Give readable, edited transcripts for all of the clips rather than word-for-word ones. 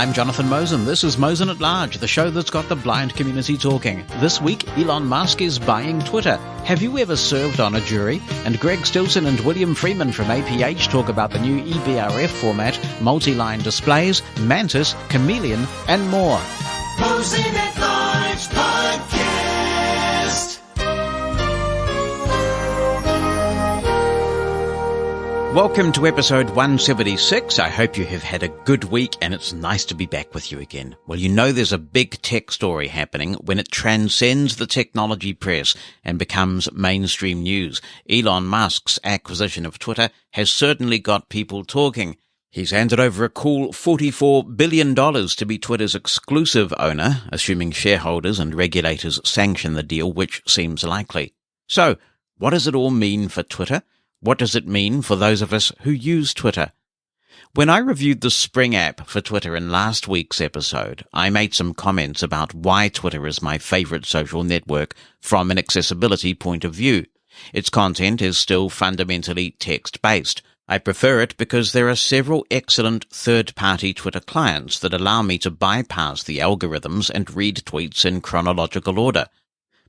I'm Jonathan Mosen. This is Mosen at Large, the show that's got the blind community talking. This week, Elon Musk is buying Twitter. Have you ever served on a jury? And Greg Stilson and William Freeman from APH talk about the new EBRF format, multi-line displays, Mantis, Chameleon, and more. Mosen at Large Podcast. Welcome to episode 176. I hope you have had a good week and it's nice to be back with you again. Well, you know there's a big tech story happening when it transcends the technology press and becomes mainstream news. Elon Musk's acquisition of Twitter has certainly got people talking. He's handed over a cool $44 billion to be Twitter's exclusive owner, assuming shareholders and regulators sanction the deal, which seems likely. So, what does it all mean for Twitter? What does it mean for those of us who use Twitter? When I reviewed the Spring app for Twitter in last week's episode, I made some comments about why Twitter is my favorite social network from an accessibility point of view. Its content is still fundamentally text-based. I prefer it because there are several excellent third-party Twitter clients that allow me to bypass the algorithms and read tweets in chronological order.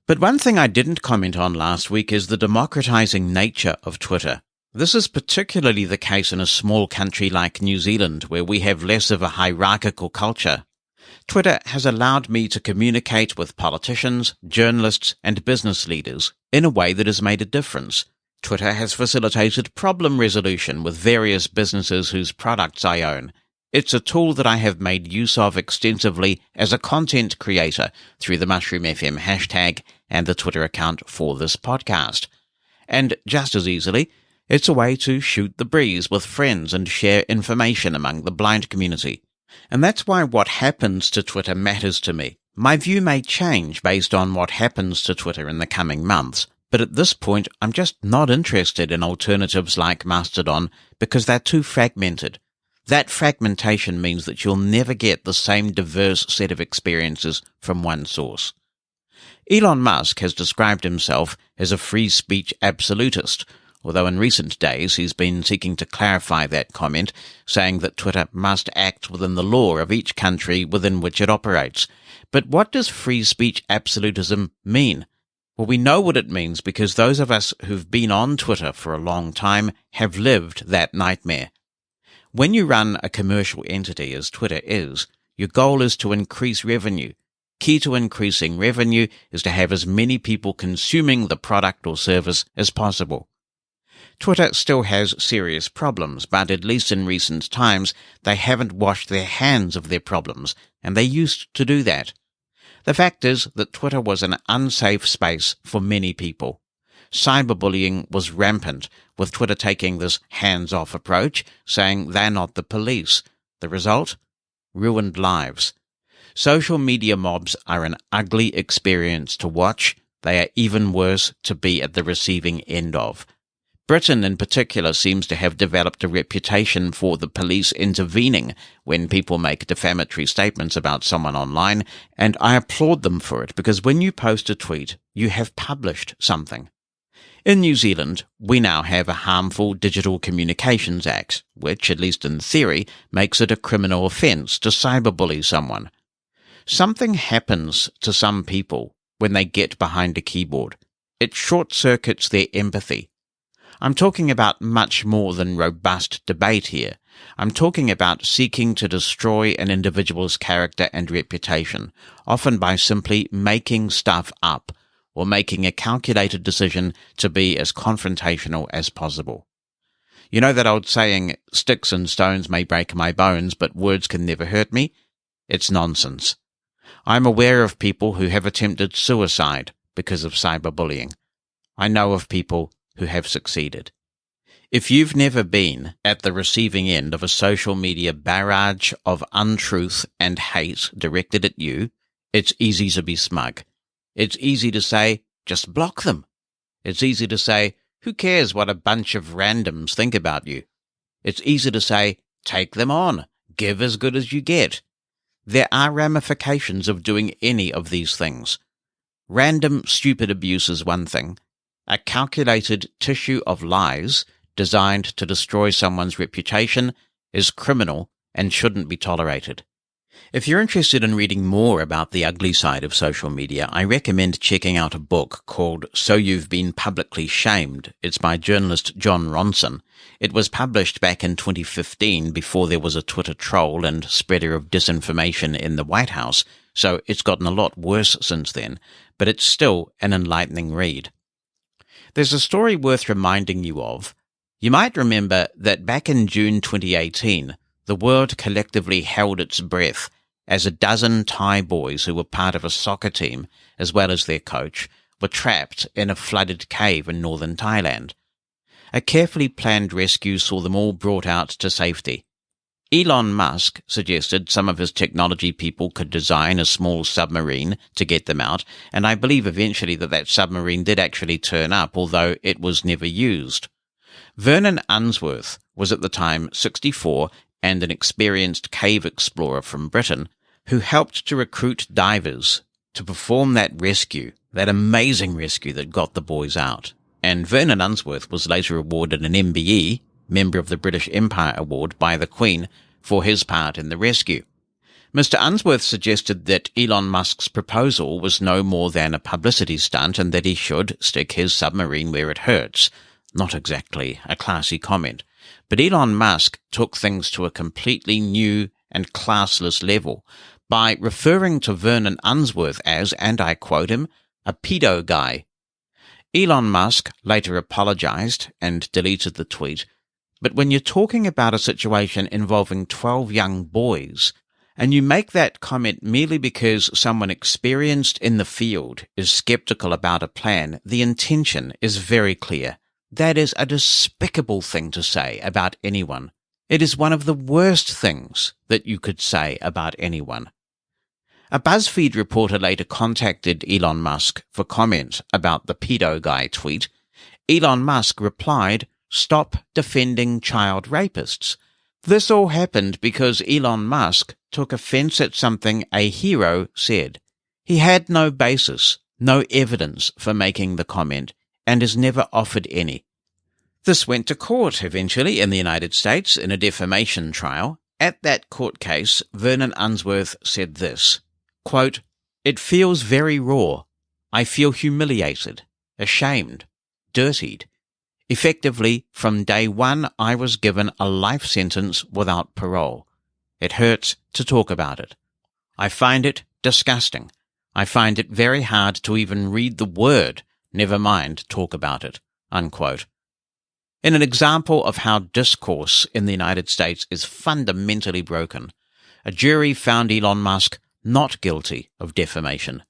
But one thing I didn't comment on last week is the democratizing nature of Twitter. This is particularly the case in a small country like New Zealand, where we have less of a hierarchical culture. Twitter has allowed me to communicate with politicians, journalists, and business leaders in a way that has made a difference. Twitter has facilitated problem resolution with various businesses whose products I own. It's a tool that I have made use of extensively as a content creator through the Mushroom FM hashtag and the Twitter account for this podcast. And just as easily, it's a way to shoot the breeze with friends and share information among the blind community. And that's why what happens to Twitter matters to me. My view may change based on what happens to Twitter in the coming months, but at this point I'm just not interested in alternatives like Mastodon because they're too fragmented. That fragmentation means that you'll never get the same diverse set of experiences from one source. Elon Musk has described himself as a free speech absolutist, although in recent days he's been seeking to clarify that comment, saying that Twitter must act within the law of each country within which it operates. But what does free speech absolutism mean? Well, we know what it means because those of us who've been on Twitter for a long time have lived that nightmare. When you run a commercial entity, as Twitter is, your goal is to increase revenue. Key to increasing revenue is to have as many people consuming the product or service as possible. Twitter still has serious problems, but at least in recent times, they haven't washed their hands of their problems, and they used to do that. The fact is that Twitter was an unsafe space for many people. Cyberbullying was rampant, with Twitter taking this hands-off approach, saying they're not the police. The result? Ruined lives. Social media mobs are an ugly experience to watch. They are even worse to be at the receiving end of. Britain in particular seems to have developed a reputation for the police intervening when people make defamatory statements about someone online, and I applaud them for it because when you post a tweet, you have published something. In New Zealand, we now have a harmful Digital Communications Act, which, at least in theory, makes it a criminal offence to cyberbully someone. Something happens to some people when they get behind a keyboard. It short-circuits their empathy. I'm talking about much more than robust debate here. I'm talking about seeking to destroy an individual's character and reputation, often by simply making stuff up, or making a calculated decision to be as confrontational as possible. You know that old saying, sticks and stones may break my bones, but words can never hurt me? It's nonsense. I'm aware of people who have attempted suicide because of cyberbullying. I know of people who have succeeded. If you've never been at the receiving end of a social media barrage of untruth and hate directed at you, it's easy to be smug. It's easy to say, just block them. It's easy to say, who cares what a bunch of randoms think about you? It's easy to say, take them on, give as good as you get. There are ramifications of doing any of these things. Random, stupid abuse is one thing. A calculated tissue of lies designed to destroy someone's reputation is criminal and shouldn't be tolerated. If you're interested in reading more about the ugly side of social media, I recommend checking out a book called So You've Been Publicly Shamed. It's by journalist Jon Ronson. It was published back in 2015 before there was a Twitter troll and spreader of disinformation in the White House, so it's gotten a lot worse since then, but it's still an enlightening read. There's a story worth reminding you of. You might remember that back in June 2018, the world collectively held its breath as a dozen Thai boys who were part of a soccer team, as well as their coach, were trapped in a flooded cave in northern Thailand. A carefully planned rescue saw them all brought out to safety. Elon Musk suggested some of his technology people could design a small submarine to get them out, and I believe eventually that submarine did actually turn up, although it was never used. Vernon Unsworth was at the time 64 and an experienced cave explorer from Britain, who helped to recruit divers to perform that rescue, that amazing rescue that got the boys out. And Vernon Unsworth was later awarded an MBE, Member of the British Empire Award, by the Queen for his part in the rescue. Mr. Unsworth suggested that Elon Musk's proposal was no more than a publicity stunt and that he should stick his submarine where it hurts. Not exactly a classy comment. But Elon Musk took things to a completely new and classless level by referring to Vernon Unsworth as, and I quote him, a pedo guy. Elon Musk later apologized and deleted the tweet, but when you're talking about a situation involving 12 young boys, and you make that comment merely because someone experienced in the field is skeptical about a plan, the intention is very clear. That is a despicable thing to say about anyone. It is one of the worst things that you could say about anyone. A BuzzFeed reporter later contacted Elon Musk for comment about the pedo guy tweet. Elon Musk replied, "Stop defending child rapists." This all happened because Elon Musk took offense at something a hero said. He had no basis, no evidence for making the comment, and has never offered any. This went to court eventually in the United States in a defamation trial. At that court case, Vernon Unsworth said this, quote, "It feels very raw. I feel humiliated, ashamed, dirtied. Effectively, from day one, I was given a life sentence without parole. It hurts to talk about it. I find it disgusting. I find it very hard to even read the word, never mind talk about it." Unquote. In an example of how discourse in the United States is fundamentally broken, a jury found Elon Musk not guilty of defamation.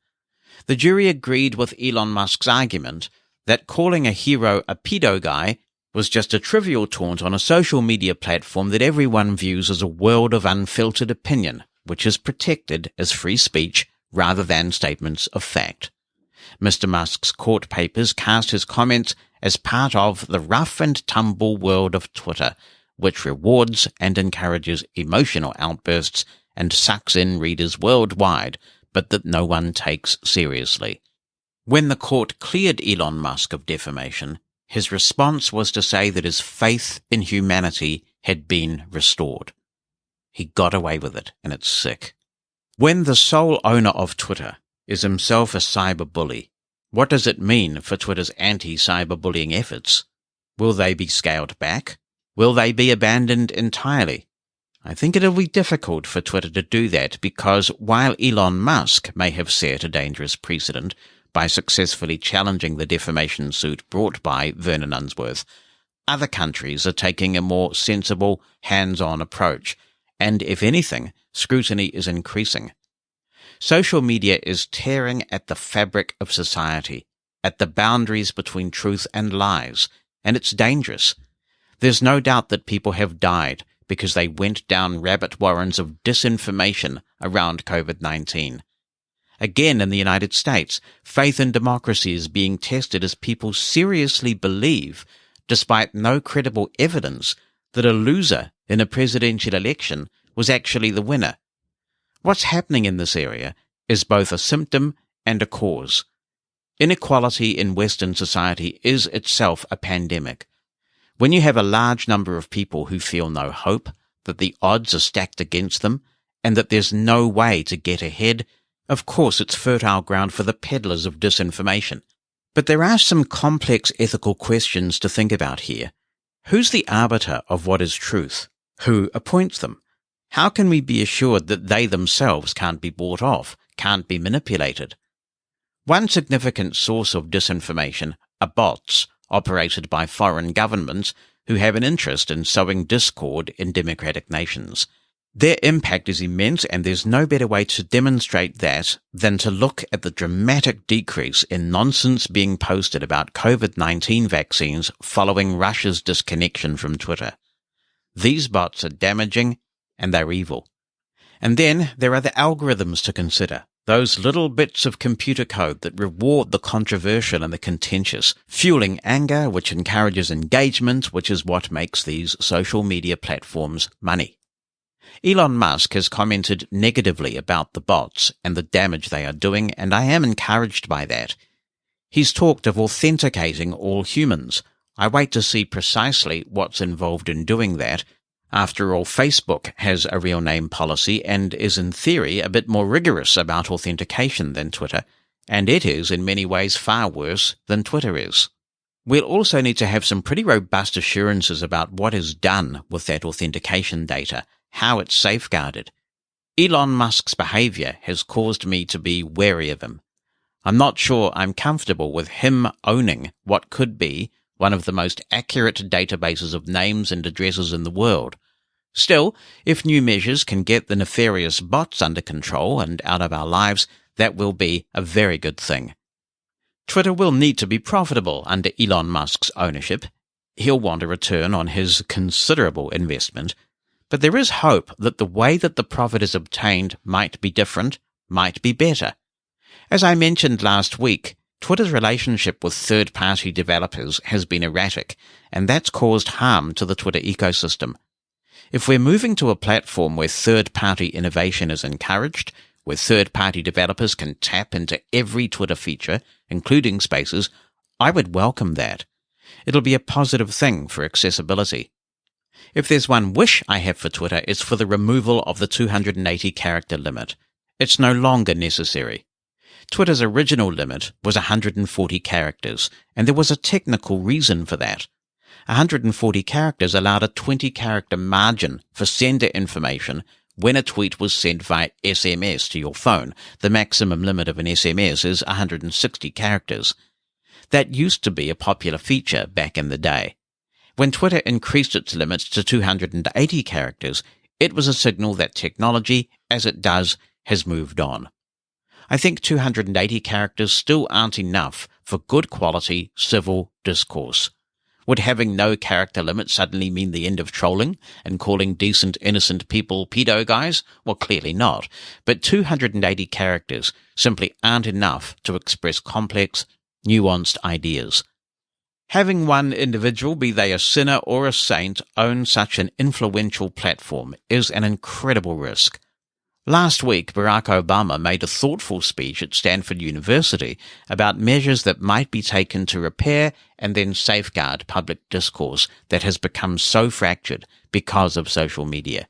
The jury agreed with Elon Musk's argument that calling a hero a pedo guy was just a trivial taunt on a social media platform that everyone views as a world of unfiltered opinion, which is protected as free speech rather than statements of fact. Mr. Musk's court papers cast his comments as part of the rough and tumble world of Twitter, which rewards and encourages emotional outbursts and sucks in readers worldwide, but that no one takes seriously. When the court cleared Elon Musk of defamation, his response was to say that his faith in humanity had been restored. He got away with it, and it's sick. When the sole owner of Twitter is himself a cyberbully, what does it mean for Twitter's anti-cyberbullying efforts? Will they be scaled back? Will they be abandoned entirely? I think it'll be difficult for Twitter to do that because while Elon Musk may have set a dangerous precedent by successfully challenging the defamation suit brought by Vernon Unsworth, other countries are taking a more sensible, hands-on approach, and if anything, scrutiny is increasing. Social media is tearing at the fabric of society, at the boundaries between truth and lies, and it's dangerous. There's no doubt that people have died because they went down rabbit warrens of disinformation around COVID-19. Again, in the United States, faith in democracy is being tested as people seriously believe, despite no credible evidence, that a loser in a presidential election was actually the winner. What's happening in this area is both a symptom and a cause. Inequality in Western society is itself a pandemic. When you have a large number of people who feel no hope, that the odds are stacked against them, and that there's no way to get ahead, of course it's fertile ground for the peddlers of disinformation. But there are some complex ethical questions to think about here. Who's the arbiter of what is truth? Who appoints them? How can we be assured that they themselves can't be bought off, can't be manipulated? One significant source of disinformation are bots operated by foreign governments who have an interest in sowing discord in democratic nations. Their impact is immense, and there's no better way to demonstrate that than to look at the dramatic decrease in nonsense being posted about COVID-19 vaccines following Russia's disconnection from Twitter. These bots are damaging, and they're evil. And then there are the algorithms to consider, those little bits of computer code that reward the controversial and the contentious, fueling anger, which encourages engagement, which is what makes these social media platforms money. Elon Musk has commented negatively about the bots and the damage they are doing, and I am encouraged by that. He's talked of authenticating all humans. I wait to see precisely what's involved in doing that. After all, Facebook has a real name policy and is in theory a bit more rigorous about authentication than Twitter, and it is in many ways far worse than Twitter is. We'll also need to have some pretty robust assurances about what is done with that authentication data, how it's safeguarded. Elon Musk's behavior has caused me to be wary of him. I'm not sure I'm comfortable with him owning what could be one of the most accurate databases of names and addresses in the world. Still, if new measures can get the nefarious bots under control and out of our lives, that will be a very good thing. Twitter will need to be profitable under Elon Musk's ownership. He'll want a return on his considerable investment. But there is hope that the way that the profit is obtained might be different, might be better. As I mentioned last week, Twitter's relationship with third-party developers has been erratic, and that's caused harm to the Twitter ecosystem. If we're moving to a platform where third-party innovation is encouraged, where third-party developers can tap into every Twitter feature, including Spaces, I would welcome that. It'll be a positive thing for accessibility. If there's one wish I have for Twitter, it's for the removal of the 280-character limit. It's no longer necessary. Twitter's original limit was 140 characters, and there was a technical reason for that. 140 characters allowed a 20-character margin for sender information when a tweet was sent via SMS to your phone. The maximum limit of an SMS is 160 characters. That used to be a popular feature back in the day. When Twitter increased its limits to 280 characters, it was a signal that technology, as it does, has moved on. I think 280 characters still aren't enough for good quality civil discourse. Would having no character limit suddenly mean the end of trolling and calling decent, innocent people pedo guys? Well, clearly not. But 280 characters simply aren't enough to express complex, nuanced ideas. Having one individual, be they a sinner or a saint, own such an influential platform is an incredible risk. Last week, Barack Obama made a thoughtful speech at Stanford University about measures that might be taken to repair and then safeguard public discourse that has become so fractured because of social media.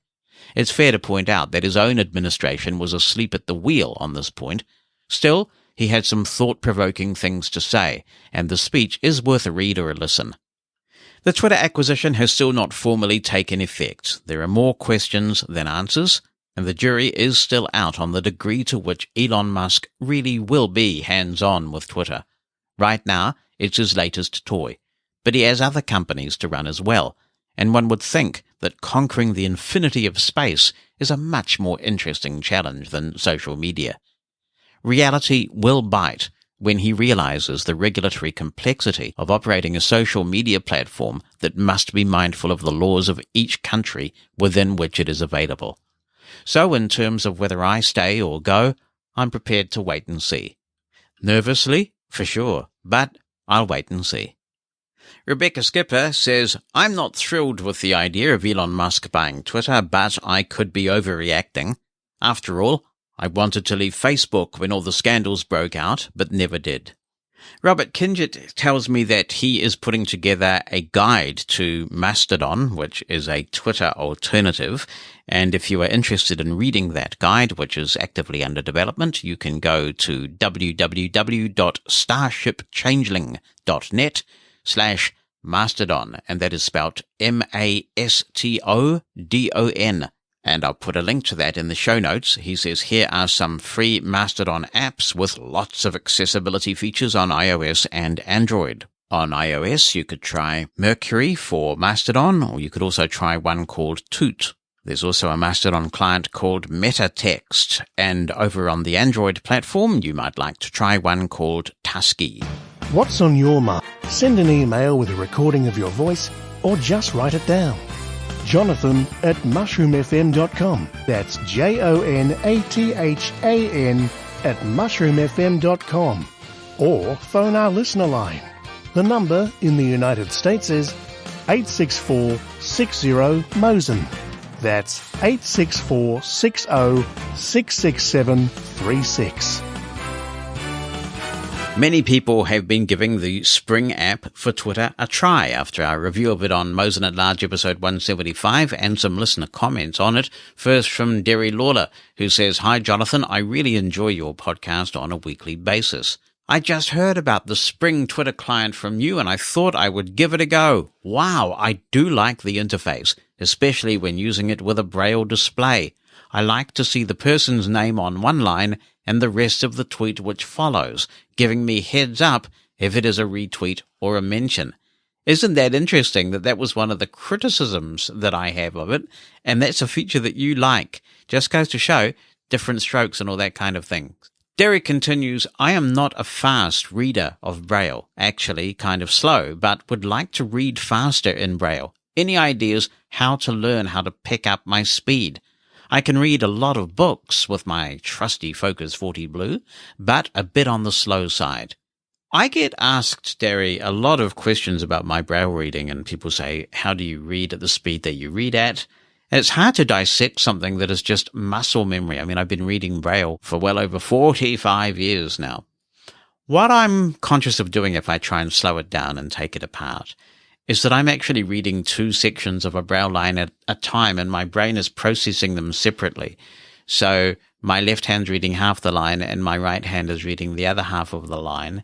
It's fair to point out that his own administration was asleep at the wheel on this point. Still, he had some thought-provoking things to say, and the speech is worth a read or a listen. The Twitter acquisition has still not formally taken effect. There are more questions than answers, and the jury is still out on the degree to which Elon Musk really will be hands-on with Twitter. Right now, it's his latest toy, but he has other companies to run as well, and one would think that conquering the infinity of space is a much more interesting challenge than social media. Reality will bite when he realizes the regulatory complexity of operating a social media platform that must be mindful of the laws of each country within which it is available. So in terms of whether I stay or go, I'm prepared to wait and see. Nervously, for sure, but I'll wait and see. Rebecca Skipper says, I'm not thrilled with the idea of Elon Musk buying Twitter, but I could be overreacting. After all, I wanted to leave Facebook when all the scandals broke out, but never did. Robert Kinget tells me that he is putting together a guide to Mastodon, which is a Twitter alternative. And if you are interested in reading that guide, which is actively under development, you can go to www.starshipchangeling.net/Mastodon, and that is spelled Mastodon. And I'll put a link to that in the show notes. He says here are some free Mastodon apps with lots of accessibility features on iOS and Android. On iOS, you could try Mercury for Mastodon, or you could also try one called Toot. There's also a Mastodon client called MetaText, and over on the Android platform, you might like to try one called Tusky. What's on your mind? Send an email with a recording of your voice, or just write it down. Jonathan@mushroomfm.com. That's JONATHAN@mushroomfm.com. Or phone our listener line. The number in the United States is 864-60-MOSEN. That's 864-60-66736. Many people have been giving the Spring app for Twitter a try after our review of it on Mosen at Large episode 175 and some listener comments on it. First from Derry Lawler, who says, "Hi Jonathan, I really enjoy your podcast on a weekly basis. I just heard about the Spring Twitter client from you and I thought I would give it a go. Wow, I do like the interface, especially when using it with a Braille display. I like to see the person's name on one line and the rest of the tweet which follows, giving me heads up if it is a retweet or a mention." Isn't that interesting that was one of the criticisms that I have of it, and that's a feature that you like? Just goes to show different strokes and all that kind of thing. Derek continues, "I am not a fast reader of Braille, actually kind of slow, but would like to read faster in Braille. Any ideas how to learn how to pick up my speed? I can read a lot of books with my trusty Focus 40 Blue, but a bit on the slow side." I get asked, Derry, a lot of questions about my Braille reading, and people say, how do you read at the speed that you read at? And it's hard to dissect something that is just muscle memory. I mean, I've been reading Braille for well over 45 years now. What I'm conscious of doing if I try and slow it down and take it apart is that I'm actually reading two sections of a Braille line at a time, and my brain is processing them separately. So my left hand's reading half the line and my right hand is reading the other half of the line.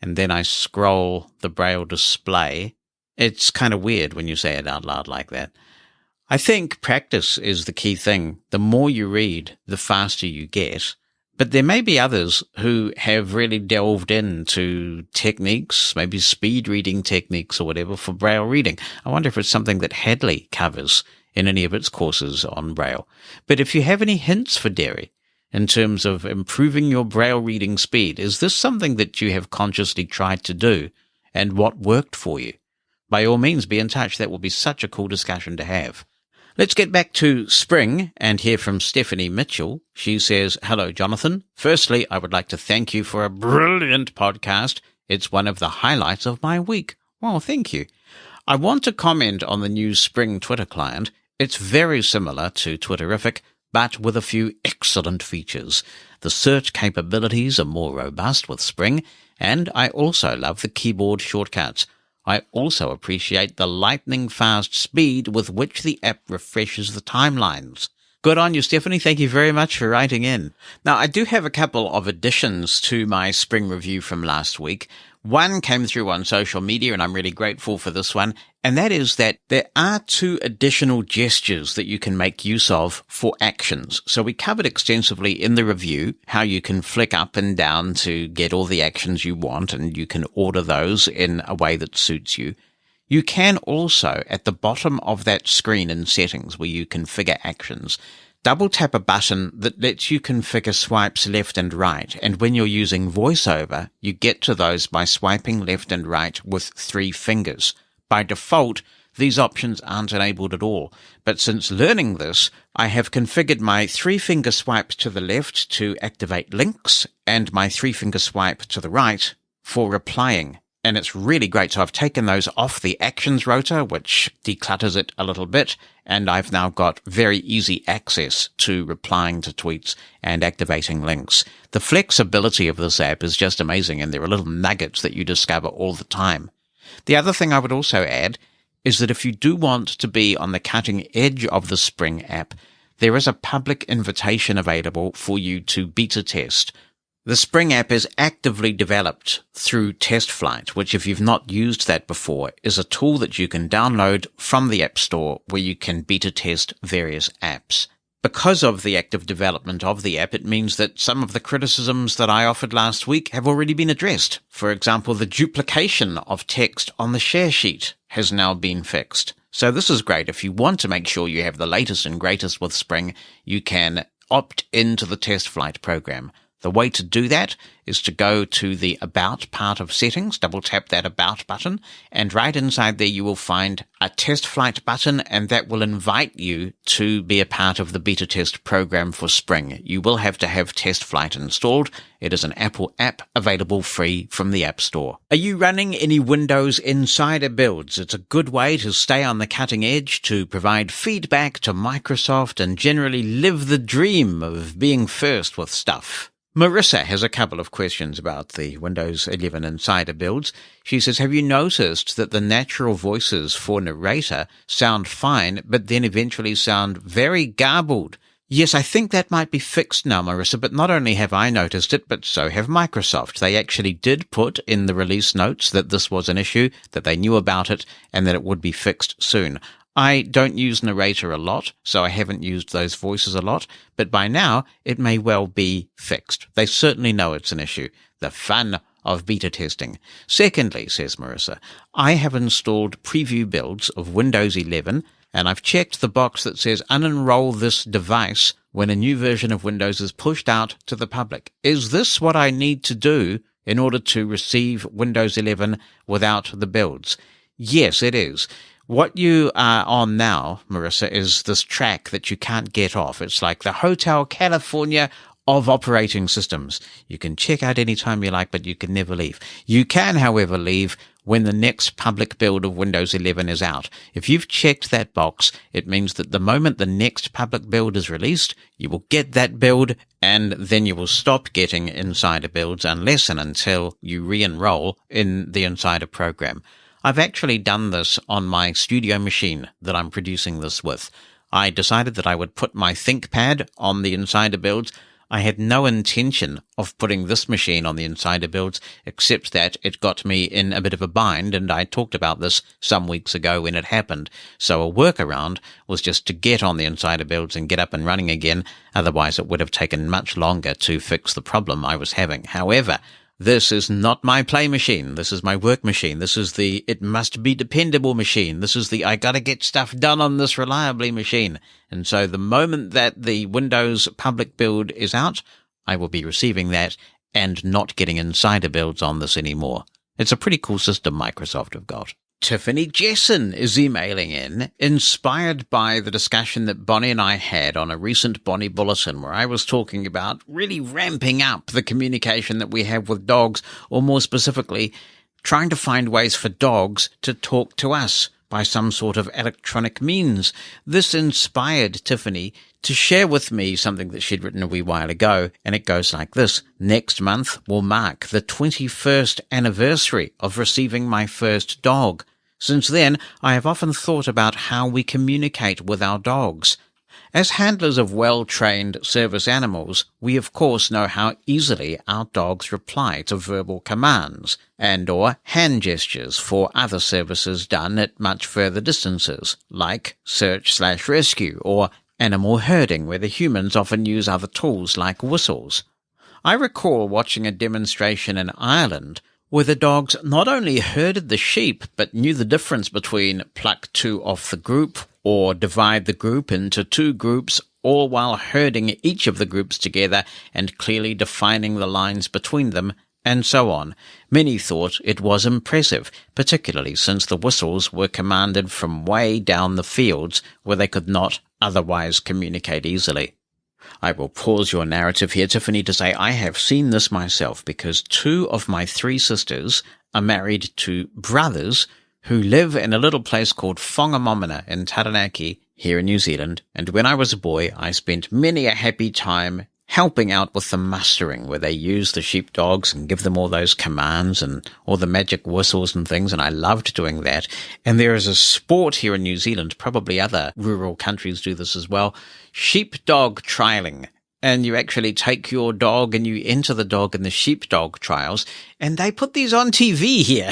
And then I scroll the Braille display. It's kind of weird when you say it out loud like that. I think practice is the key thing. The more you read, the faster you get. But there may be others who have really delved into techniques, maybe speed reading techniques or whatever for Braille reading. I wonder if it's something that Hadley covers in any of its courses on Braille. But if you have any hints for Derry in terms of improving your Braille reading speed, is this something that you have consciously tried to do and what worked for you? By all means, be in touch. That will be such a cool discussion to have. Let's get back to Spring and hear from Stephanie Mitchell. She says, "Hello, Jonathan. Firstly, I would like to thank you for a brilliant podcast. It's one of the highlights of my week." Well, thank you. "I want to comment on the new Spring Twitter client. It's very similar to Twitterrific, but with a few excellent features. The search capabilities are more robust with Spring, and I also love the keyboard shortcuts. I also appreciate the lightning-fast speed with which the app refreshes the timelines." Good on you, Stephanie. Thank you very much for writing in. Now, I do have a couple of additions to my Spring review from last week. One came through on social media, and I'm really grateful for this one, and that is that there are two additional gestures that you can make use of for actions. So we covered extensively in the review how you can flick up and down to get all the actions you want, and you can order those in a way that suits you. You can also, at the bottom of that screen in settings where you configure actions, double tap a button that lets you configure swipes left and right, and when you're using VoiceOver, you get to those by swiping left and right with 3 fingers. By default, these options aren't enabled at all, but since learning this, I have configured my 3-finger swipe to the left to activate links, and my 3-finger swipe to the right for replying. and it's really great. So I've taken those off the actions rotor, which declutters it a little bit, and I've now got very easy access to replying to tweets and activating links. The flexibility of this app is just amazing, and there are little nuggets that you discover all the time. The other thing I would also add is that if you do want to be on the cutting edge of the Spring app, there is a public invitation available for you to beta test. The Spring app is actively developed through TestFlight, which, if you've not used that before, is a tool that you can download from the App Store where you can beta test various apps. Because of the active development of the app, it means that some of the criticisms that I offered last week have already been addressed. For example, the duplication of text on the share sheet has now been fixed. So this is great. If you want to make sure you have the latest and greatest with Spring, you can opt into the TestFlight program. The way to do that is to go to the About part of settings, double tap that About button, and right inside there you will find a TestFlight button, and that will invite you to be a part of the beta test program for Spring. You will have to have TestFlight installed. It is an Apple app available free from the App Store. Are you running any Windows Insider builds? It's a good way to stay on the cutting edge, to provide feedback to Microsoft, and generally live the dream of being first with stuff. Marissa has a couple of questions about the Windows 11 Insider builds. She says, have you noticed that the natural voices for narrator sound fine, but then eventually sound very garbled? Yes, I think that might be fixed now, Marissa, but not only have I noticed it, but so have Microsoft. They actually did put in the release notes that this was an issue, that they knew about it, and that it would be fixed soon. I don't use narrator a lot, so I haven't used those voices a lot, but by now it may well be fixed. They certainly know it's an issue. The fun of beta testing. Secondly, says Marissa, I have installed preview builds of Windows 11, and I've checked the box that says unenroll this device when a new version of Windows is pushed out to the public. Is this what I need to do in order to receive Windows 11 without the builds? Yes, it is. What you are on now, Marissa, is this track that you can't get off. It's like the Hotel California of operating systems. You can check out any time you like, but you can never leave. You can, however, leave when the next public build of Windows 11 is out. If you've checked that box, it means that the moment the next public build is released, you will get that build, and then you will stop getting Insider builds unless and until you re-enroll in the Insider program. I've actually done this on my studio machine that I'm producing this with. I decided that I would put my ThinkPad on the Insider builds. I had no intention of putting this machine on the Insider builds, except that it got me in a bit of a bind, and I talked about this some weeks ago when it happened. So a workaround was just to get on the Insider builds and get up and running again. Otherwise, it would have taken much longer to fix the problem I was having. However, this is not my play machine. This is my work machine. This is the it must be dependable machine. This is the I gotta get stuff done on this reliably machine. And so the moment that the Windows public build is out, I will be receiving that and not getting Insider builds on this anymore. It's a pretty cool system Microsoft have got. Tiffany Jessen is emailing in, inspired by the discussion that Bonnie and I had on a recent Bonnie Bulletin, where I was talking about really ramping up the communication that we have with dogs, or more specifically, trying to find ways for dogs to talk to us by some sort of electronic means. This inspired Tiffany to share with me something that she'd written a wee while ago, and it goes like this. Next month will mark the 21st anniversary of receiving my first dog. Since then, I have often thought about how we communicate with our dogs. As handlers of well-trained service animals, we of course know how easily our dogs reply to verbal commands and or hand gestures for other services done at much further distances, like search/rescue or animal herding, where the humans often use other tools like whistles. I recall watching a demonstration in Ireland where the dogs not only herded the sheep, but knew the difference between pluck two off the group or divide the group into two groups, all while herding each of the groups together and clearly defining the lines between them, and so on. Many thought it was impressive, particularly since the whistles were commanded from way down the fields where they could not otherwise communicate easily. I will pause your narrative here, Tiffany, to say I have seen this myself because two of my three sisters are married to brothers who live in a little place called Whangamomina in Taranaki here in New Zealand. And when I was a boy, I spent many a happy time helping out with the mustering, where they use the sheepdogs and give them all those commands and all the magic whistles and things, and I loved doing that. And there is a sport here in New Zealand, probably other rural countries do this as well, sheepdog trialing. And you actually take your dog and you enter the dog in the sheepdog trials, and they put these on TV here.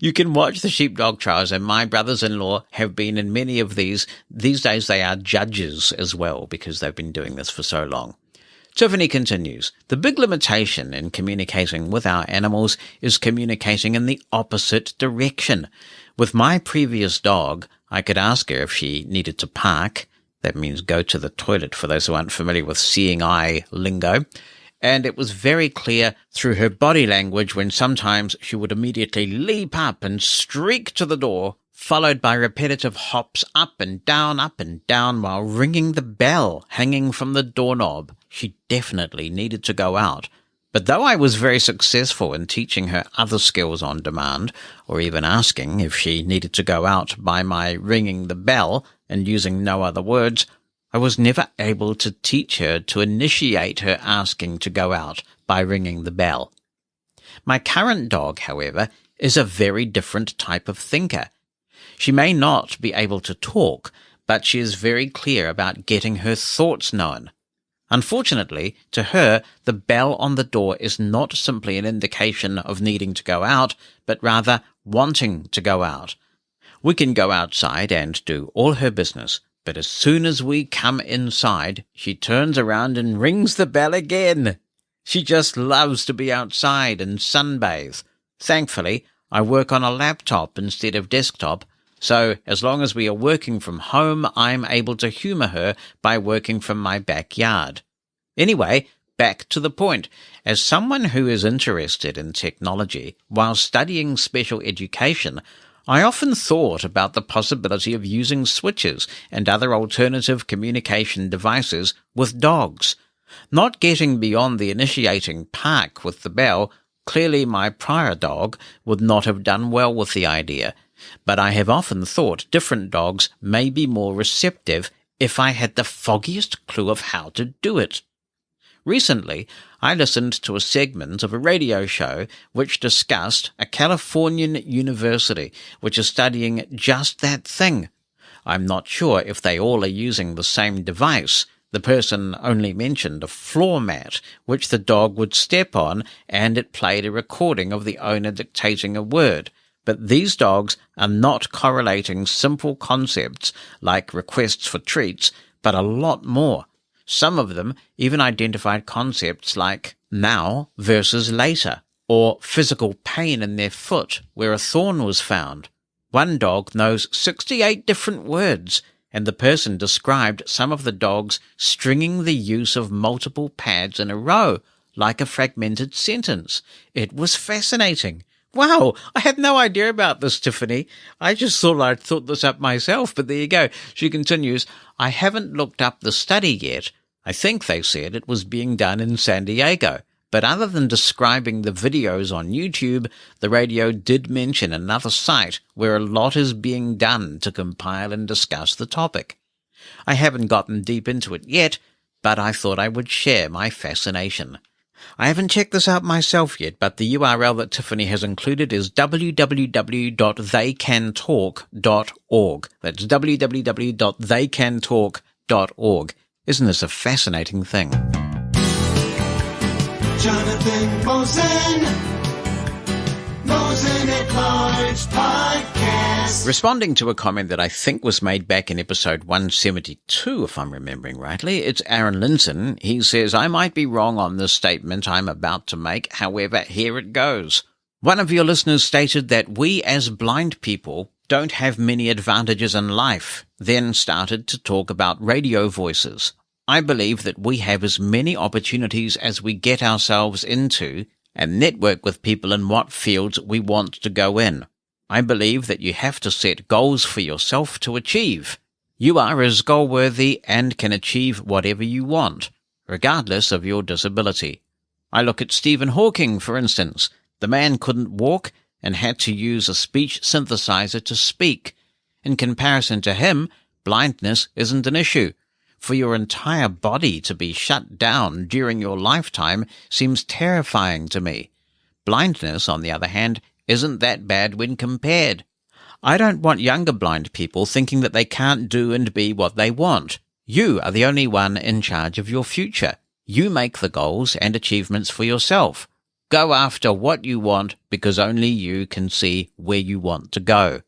You can watch the sheepdog trials, and my brothers-in-law have been in many of these. These days they are judges as well because they've been doing this for so long. Tiffany continues, the big limitation in communicating with our animals is communicating in the opposite direction. With my previous dog, I could ask her if she needed to park. That means go to the toilet for those who aren't familiar with seeing eye lingo. And it was very clear through her body language when sometimes she would immediately leap up and streak to the door, followed by repetitive hops up and down while ringing the bell hanging from the doorknob. She definitely needed to go out. But though I was very successful in teaching her other skills on demand, or even asking if she needed to go out by my ringing the bell and using no other words, I was never able to teach her to initiate her asking to go out by ringing the bell. My current dog, however, is a very different type of thinker. She may not be able to talk, but she is very clear about getting her thoughts known. Unfortunately, to her, the bell on the door is not simply an indication of needing to go out, but rather wanting to go out. We can go outside and do all her business, but as soon as we come inside, she turns around and rings the bell again. She just loves to be outside and sunbathe. Thankfully, I work on a laptop instead of desktop, so as long as we are working from home, I'm able to humour her by working from my backyard. Anyway, back to the point. As someone who is interested in technology while studying special education, I often thought about the possibility of using switches and other alternative communication devices with dogs. Not getting beyond the initiating park with the bell, clearly my prior dog would not have done well with the idea. But I have often thought different dogs may be more receptive if I had the foggiest clue of how to do it. Recently, I listened to a segment of a radio show which discussed a Californian university which is studying just that thing. I'm not sure if they all are using the same device. The person only mentioned a floor mat which the dog would step on, and it played a recording of the owner dictating a word. But these dogs are not correlating simple concepts like requests for treats, but a lot more. Some of them even identified concepts like now versus later, or physical pain in their foot where a thorn was found. One dog knows 68 different words, and the person described some of the dogs stringing the use of multiple pads in a row, like a fragmented sentence. It was fascinating. Wow, I had no idea about this, Tiffany. I just thought I'd thought this up myself, but there you go. She continues, I haven't looked up the study yet. I think they said it was being done in San Diego. But other than describing the videos on YouTube, the radio did mention another site where a lot is being done to compile and discuss the topic. I haven't gotten deep into it yet, but I thought I would share my fascination. I haven't checked this out myself yet, but the URL that Tiffany has included is www.theycantalk.org. That's www.theycantalk.org. Isn't this a fascinating thing? Jonathan Mosen at Large Podcast. Responding to a comment that I think was made back in episode 172, if I'm remembering rightly, it's Aaron Linson. He says, I might be wrong on this statement I'm about to make, however, here it goes. One of your listeners stated that we as blind people don't have many advantages in life, then started to talk about radio voices. I believe that we have as many opportunities as we get ourselves into and network with people in what fields we want to go in. I believe that you have to set goals for yourself to achieve. You are as goal-worthy and can achieve whatever you want, regardless of your disability. I look at Stephen Hawking, for instance. The man couldn't walk, and had to use a speech synthesizer to speak. In comparison to him, blindness isn't an issue. For your entire body to be shut down during your lifetime seems terrifying to me. Blindness, on the other hand, isn't that bad when compared. I don't want younger blind people thinking that they can't do and be what they want. You are the only one in charge of your future. You make the goals and achievements for yourself. Go after what you want because only you can see where you want to go.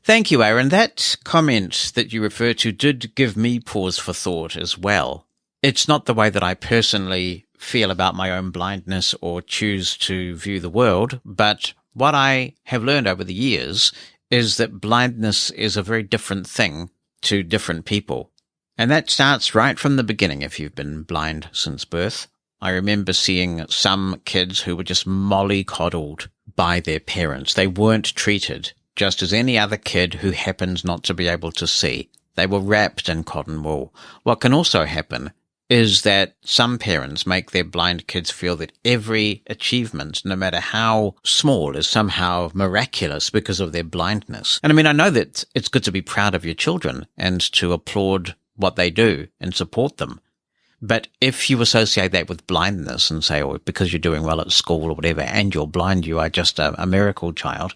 Thank you, Aaron. That comment that you refer to did give me pause for thought as well. It's not the way that I personally feel about my own blindness or choose to view the world, but what I have learned over the years is that blindness is a very different thing to different people. And that starts right from the beginning if you've been blind since birth. I remember seeing some kids who were just mollycoddled by their parents. They weren't treated just as any other kid who happens not to be able to see. They were wrapped in cotton wool. What can also happen is that some parents make their blind kids feel that every achievement, no matter how small, is somehow miraculous because of their blindness. And I mean, I know that it's good to be proud of your children and to applaud what they do and support them. But if you associate that with blindness and say, oh, because you're doing well at school or whatever, and you're blind, you are just a miracle child,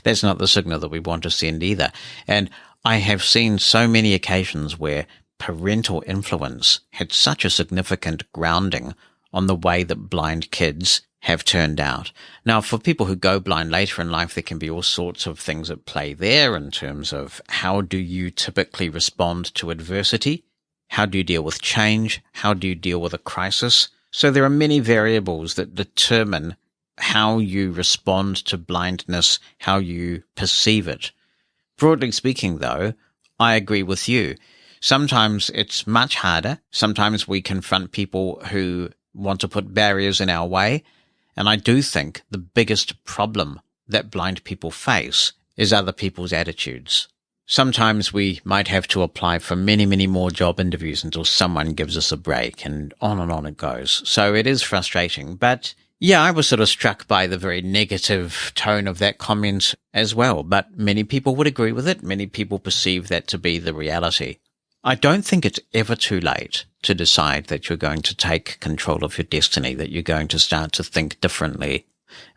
that's not the signal that we want to send either. And I have seen so many occasions where parental influence had such a significant grounding on the way that blind kids have turned out. Now, for people who go blind later in life, there can be all sorts of things at play there in terms of how do you typically respond to adversity? How do you deal with change? How do you deal with a crisis? So there are many variables that determine how you respond to blindness, how you perceive it. Broadly speaking, though, I agree with you. Sometimes it's much harder. Sometimes we confront people who want to put barriers in our way. And I do think the biggest problem that blind people face is other people's attitudes. Sometimes we might have to apply for many, many more job interviews until someone gives us a break, and on it goes. So it is frustrating. But yeah, I was sort of struck by the very negative tone of that comment as well. But many people would agree with it. Many people perceive that to be the reality. I don't think it's ever too late to decide that you're going to take control of your destiny, that you're going to start to think differently.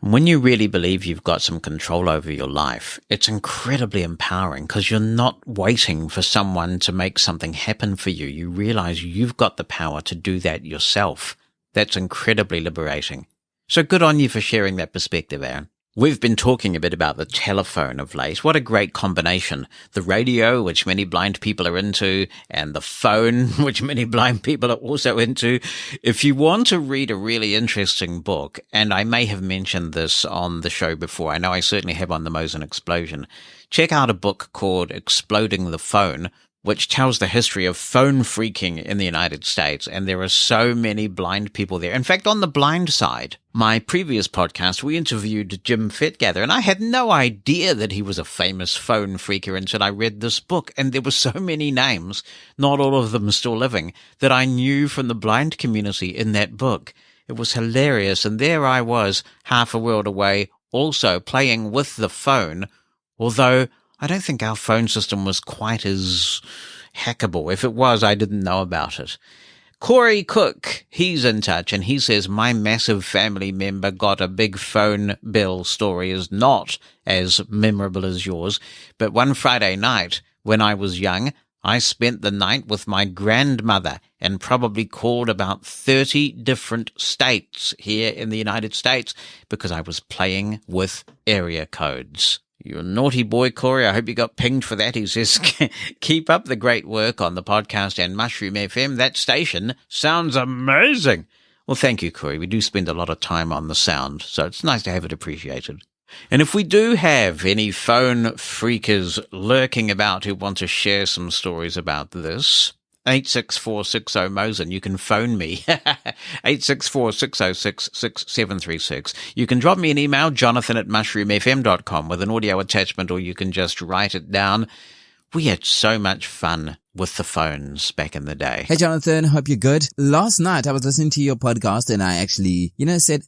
And when you really believe you've got some control over your life, it's incredibly empowering because you're not waiting for someone to make something happen for you. You realize you've got the power to do that yourself. That's incredibly liberating. So good on you for sharing that perspective, Aaron. We've been talking a bit about the telephone of late. What a great combination. The radio, which many blind people are into, and the phone, which many blind people are also into. If you want to read a really interesting book, and I may have mentioned this on the show before, I know I certainly have on the Mosen Explosion, check out a book called Exploding the Phone, which tells the history of phone phreaking in the United States. And there are so many blind people there. In fact, on the blind side, my previous podcast, we interviewed Jim Fetgather, and I had no idea that he was a famous phone phreaker until I read this book. And there were so many names, not all of them still living, that I knew from the blind community in that book. It was hilarious. And there I was, half a world away, also playing with the phone, although I don't think our phone system was quite as hackable. If it was, I didn't know about it. Corey Cook, he's in touch, and he says, my massive family member got a big phone bill. Story is not as memorable as yours, but one Friday night when I was young, I spent the night with my grandmother and probably called about 30 different states here in the United States because I was playing with area codes. You're a naughty boy, Corey. I hope you got pinged for that. He says, keep up the great work on the podcast and Mushroom FM. That station sounds amazing. Well, thank you, Corey. We do spend a lot of time on the sound, so it's nice to have it appreciated. And if we do have any phone phreakers lurking about who want to share some stories about this, 86460-MOSEN. You can phone me, 864-606-6736. You can drop me an email, jonathan@mushroomfm.com, with an audio attachment, or you can just write it down. We had so much fun with the phones back in the day. Hey, Jonathan. Hope you're good. Last night I was listening to your podcast and I actually, said,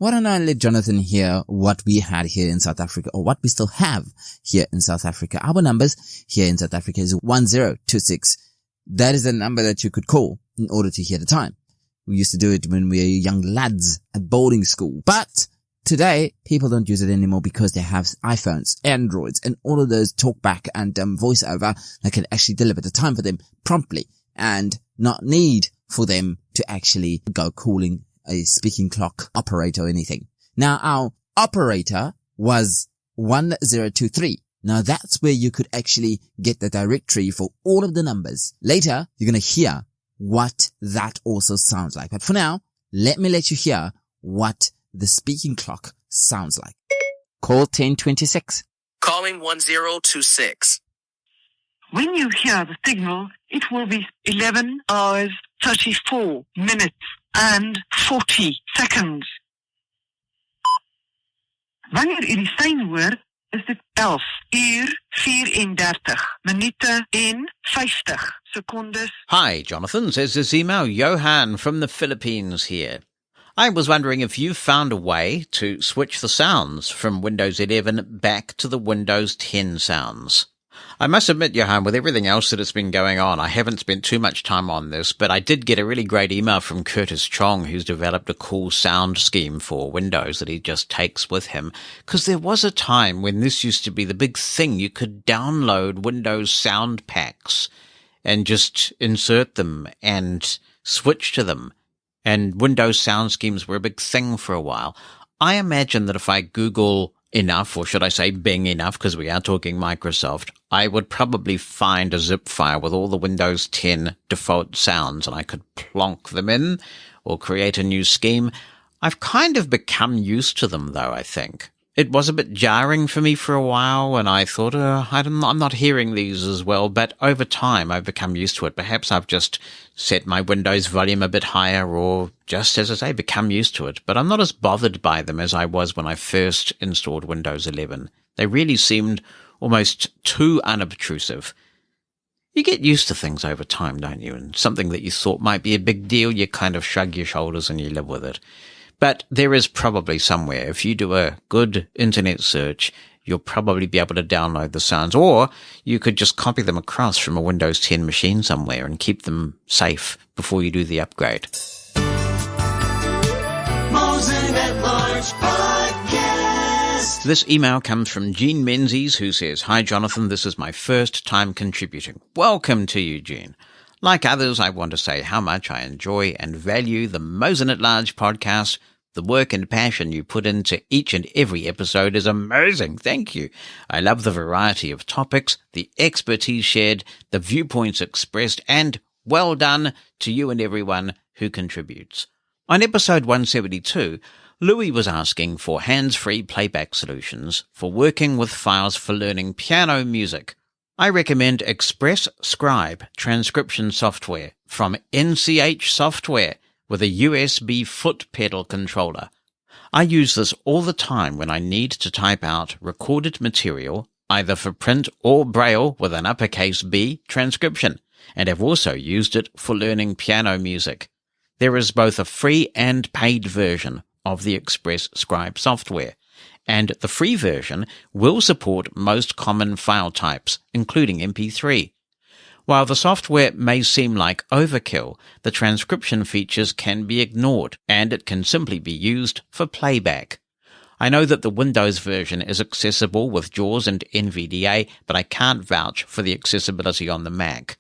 why don't I let Jonathan hear what we had here in South Africa, or what we still have here in South Africa. Our numbers here in South Africa is 1026. That is the number that you could call in order to hear the time. We used to do it when we were young lads at boarding school. But today, people don't use it anymore because they have iPhones, Androids, and all of those talkback and voiceover that can actually deliver the time for them promptly and not need for them to actually go calling a speaking clock operator or anything. Now, our operator was 1023. Now, that's where you could actually get the directory for all of the numbers. Later, you're going to hear what that also sounds like. But for now, let me let you hear what the speaking clock sounds like. Call 1026. Calling 1026. When you hear the signal, it will be 11 hours, 34 minutes and 40 seconds. Wanneer u die sein hoor, is dit 11 uur 34 minute en 50 secondes. Hi, Jonathan, says this email. Johan from the Philippines here. I was wondering if you found a way to switch the sounds from Windows 11 back to the Windows 10 sounds. I must admit, Johan, with everything else that has been going on, I haven't spent too much time on this, but I did get a really great email from Curtis Chong, who's developed a cool sound scheme for Windows that he just takes with him. Because there was a time when this used to be the big thing. You could download Windows sound packs and just insert them and switch to them. And Windows sound schemes were a big thing for a while. I imagine that if I Google enough, or should I say Bing enough, because we are talking Microsoft, I would probably find a zip file with all the Windows 10 default sounds, and I could plonk them in or create a new scheme. I've kind of become used to them, though, I think. It was a bit jarring for me for a while, and I thought, I'm not hearing these as well, but over time I've become used to it. Perhaps I've just set my Windows volume a bit higher, or just, as I say, become used to it. But I'm not as bothered by them as I was when I first installed Windows 11. They really seemed almost too unobtrusive. You get used to things over time, don't you? And something that you thought might be a big deal, you kind of shrug your shoulders and you live with it. But there is probably somewhere, if you do a good internet search, you'll probably be able to download the sounds, or you could just copy them across from a Windows 10 machine somewhere and keep them safe before you do the upgrade. Mosen at Large Podcast. This email comes from Jean Menzies, who says, Hi, Jonathan, this is my first time contributing. Welcome to you, Jean. Like others, I want to say how much I enjoy and value the Mosen at Large podcast. The work and passion you put into each and every episode is amazing. Thank you. I love the variety of topics, the expertise shared, the viewpoints expressed, and well done to you and everyone who contributes. On episode 172, Louis was asking for hands-free playback solutions for working with files for learning piano music. I recommend Express Scribe transcription software from NCH Software with a USB foot pedal controller. I use this all the time when I need to type out recorded material, either for print or braille with an uppercase B transcription, and have also used it for learning piano music. There is both a free and paid version of the Express Scribe software, and the free version will support most common file types, including MP3. While the software may seem like overkill, the transcription features can be ignored, and it can simply be used for playback. I know that the Windows version is accessible with JAWS and NVDA, but I can't vouch for the accessibility on the Mac.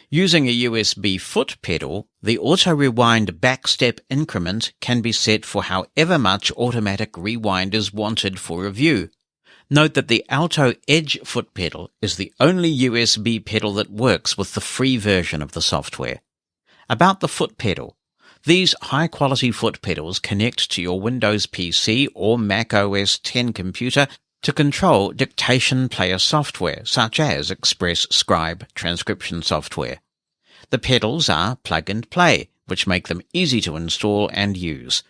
Using a USB foot pedal, the auto-rewind backstep increment can be set for however much automatic rewind is wanted for review. Note that the Alto Edge foot pedal is the only USB pedal that works with the free version of the software. About the foot pedal, these high-quality foot pedals connect to your Windows PC or Mac OS X computer to control dictation player software, such as Express Scribe transcription software. The pedals are plug-and-play, which make them easy to install and use.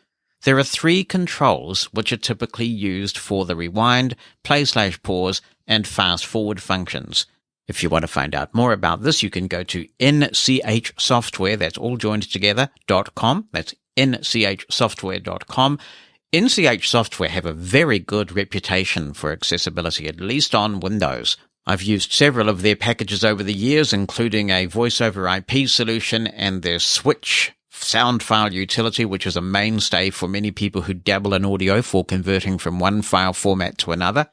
There are 3 controls which are typically used for the rewind, play/pause, and fast-forward functions. If you want to find out more about this, you can go to nchsoftware, that's all joined together, .com. That's nchsoftware.com. NCH Software have a very good reputation for accessibility, at least on Windows. I've used several of their packages over the years, including a voice over IP solution and their Switch sound file utility, which is a mainstay for many people who dabble in audio for converting from one file format to another.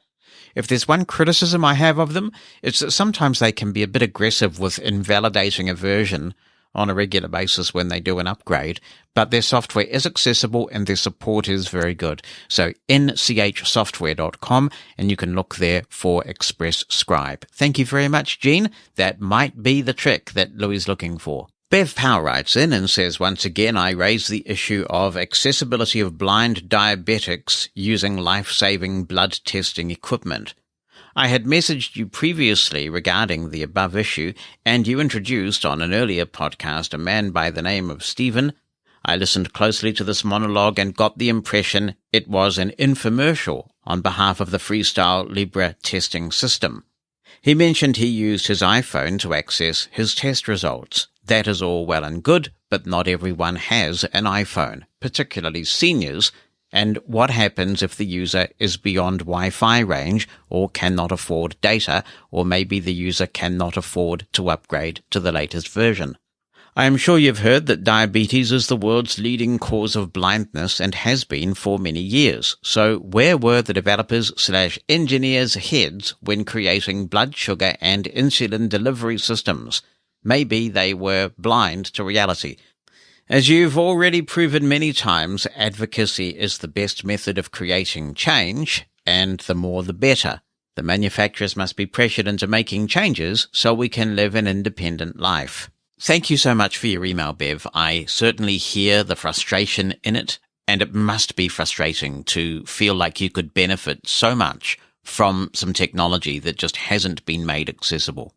If there's one criticism I have of them, it's that sometimes they can be a bit aggressive with invalidating a version on a regular basis when they do an upgrade, but their software is accessible and their support is very good. So nchsoftware.com, and you can look there for Express Scribe. Thank you very much, Jean. That might be the trick that Louis is looking for. Bev Power writes in and says, once again, I raise the issue of accessibility of blind diabetics using life-saving blood testing equipment. I had messaged you previously regarding the above issue, and you introduced on an earlier podcast a man by the name of Stephen. I listened closely to this monologue and got the impression it was an infomercial on behalf of the Freestyle Libre testing system. He mentioned he used his iPhone to access his test results. That is all well and good, but not everyone has an iPhone, particularly seniors. And what happens if the user is beyond Wi-Fi range or cannot afford data, or maybe the user cannot afford to upgrade to the latest version? I am sure you've heard that diabetes is the world's leading cause of blindness and has been for many years. So where were the developers/engineers' heads when creating blood sugar and insulin delivery systems? Maybe they were blind to reality. As you've already proven many times, advocacy is the best method of creating change, and the more the better. The manufacturers must be pressured into making changes so we can live an independent life. Thank you so much for your email, Bev. I certainly hear the frustration in it, and it must be frustrating to feel like you could benefit so much from some technology that just hasn't been made accessible.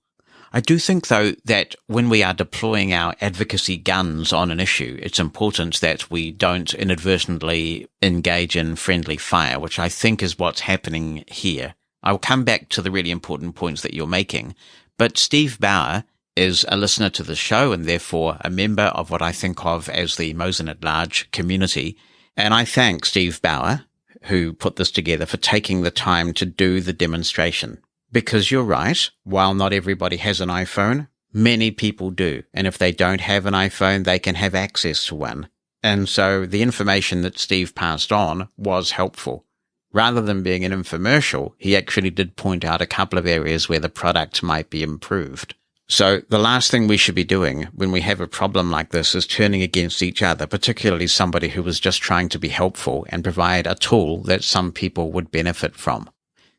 I do think, though, that when we are deploying our advocacy guns on an issue, it's important that we don't inadvertently engage in friendly fire, which I think is what's happening here. I'll come back to the really important points that you're making, but Steve Bauer is a listener to the show and therefore a member of what I think of as the Mosen at Large community, and I thank Steve Bauer, who put this together, for taking the time to do the demonstration. Because you're right, while not everybody has an iPhone, many people do. And if they don't have an iPhone, they can have access to one. And so the information that Steve passed on was helpful. Rather than being an infomercial, he actually did point out a couple of areas where the product might be improved. So the last thing we should be doing when we have a problem like this is turning against each other, particularly somebody who was just trying to be helpful and provide a tool that some people would benefit from.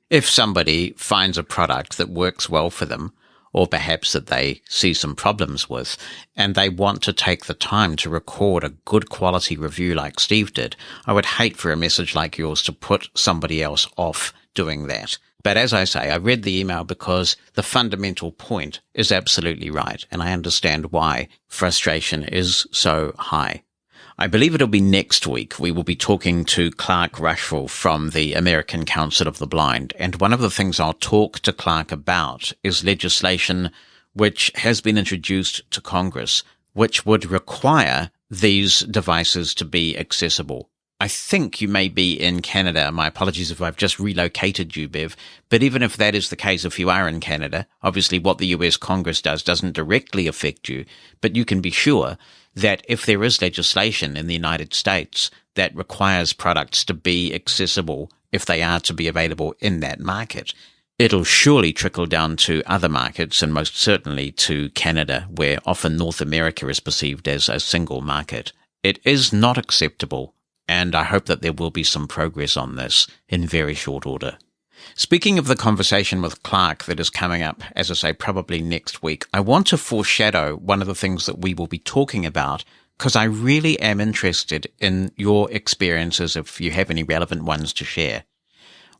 If somebody finds a product that works well for them, or perhaps that they see some problems with, and they want to take the time to record a good quality review like Steve did, I would hate for a message like yours to put somebody else off doing that. But as I say, I read the email because the fundamental point is absolutely right, and I understand why frustration is so high. I believe it'll be next week. We will be talking to Clark Rushville from the American Council of the Blind. And one of the things I'll talk to Clark about is legislation which has been introduced to Congress, which would require these devices to be accessible. I think you may be in Canada. My apologies if I've just relocated you, Bev. But even if that is the case, if you are in Canada, obviously what the US Congress does doesn't directly affect you, but you can be sure that if there is legislation in the United States that requires products to be accessible if they are to be available in that market, it'll surely trickle down to other markets and most certainly to Canada, where often North America is perceived as a single market. It is not acceptable, and I hope that there will be some progress on this in very short order. Speaking of the conversation with Clark that is coming up, as I say, probably next week, I want to foreshadow one of the things that we will be talking about, because I really am interested in your experiences if you have any relevant ones to share.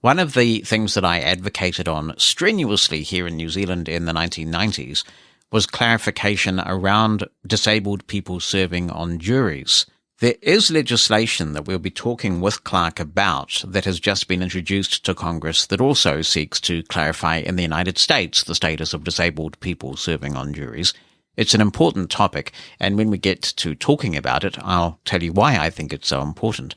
One of the things that I advocated on strenuously here in New Zealand in the 1990s was clarification around disabled people serving on juries. There is legislation that we'll be talking with Clark about that has just been introduced to Congress that also seeks to clarify in the United States the status of disabled people serving on juries. It's an important topic, and when we get to talking about it, I'll tell you why I think it's so important.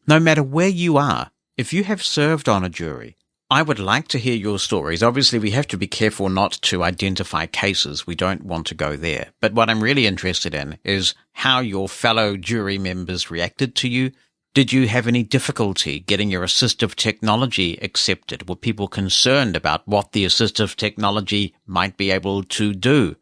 No matter where you are, if you have served on a jury, I would like to hear your stories. Obviously, we have to be careful not to identify cases. We don't want to go there. But what I'm really interested in is how your fellow jury members reacted to you. Did you have any difficulty getting your assistive technology accepted? Were people concerned about what the assistive technology might be able to do?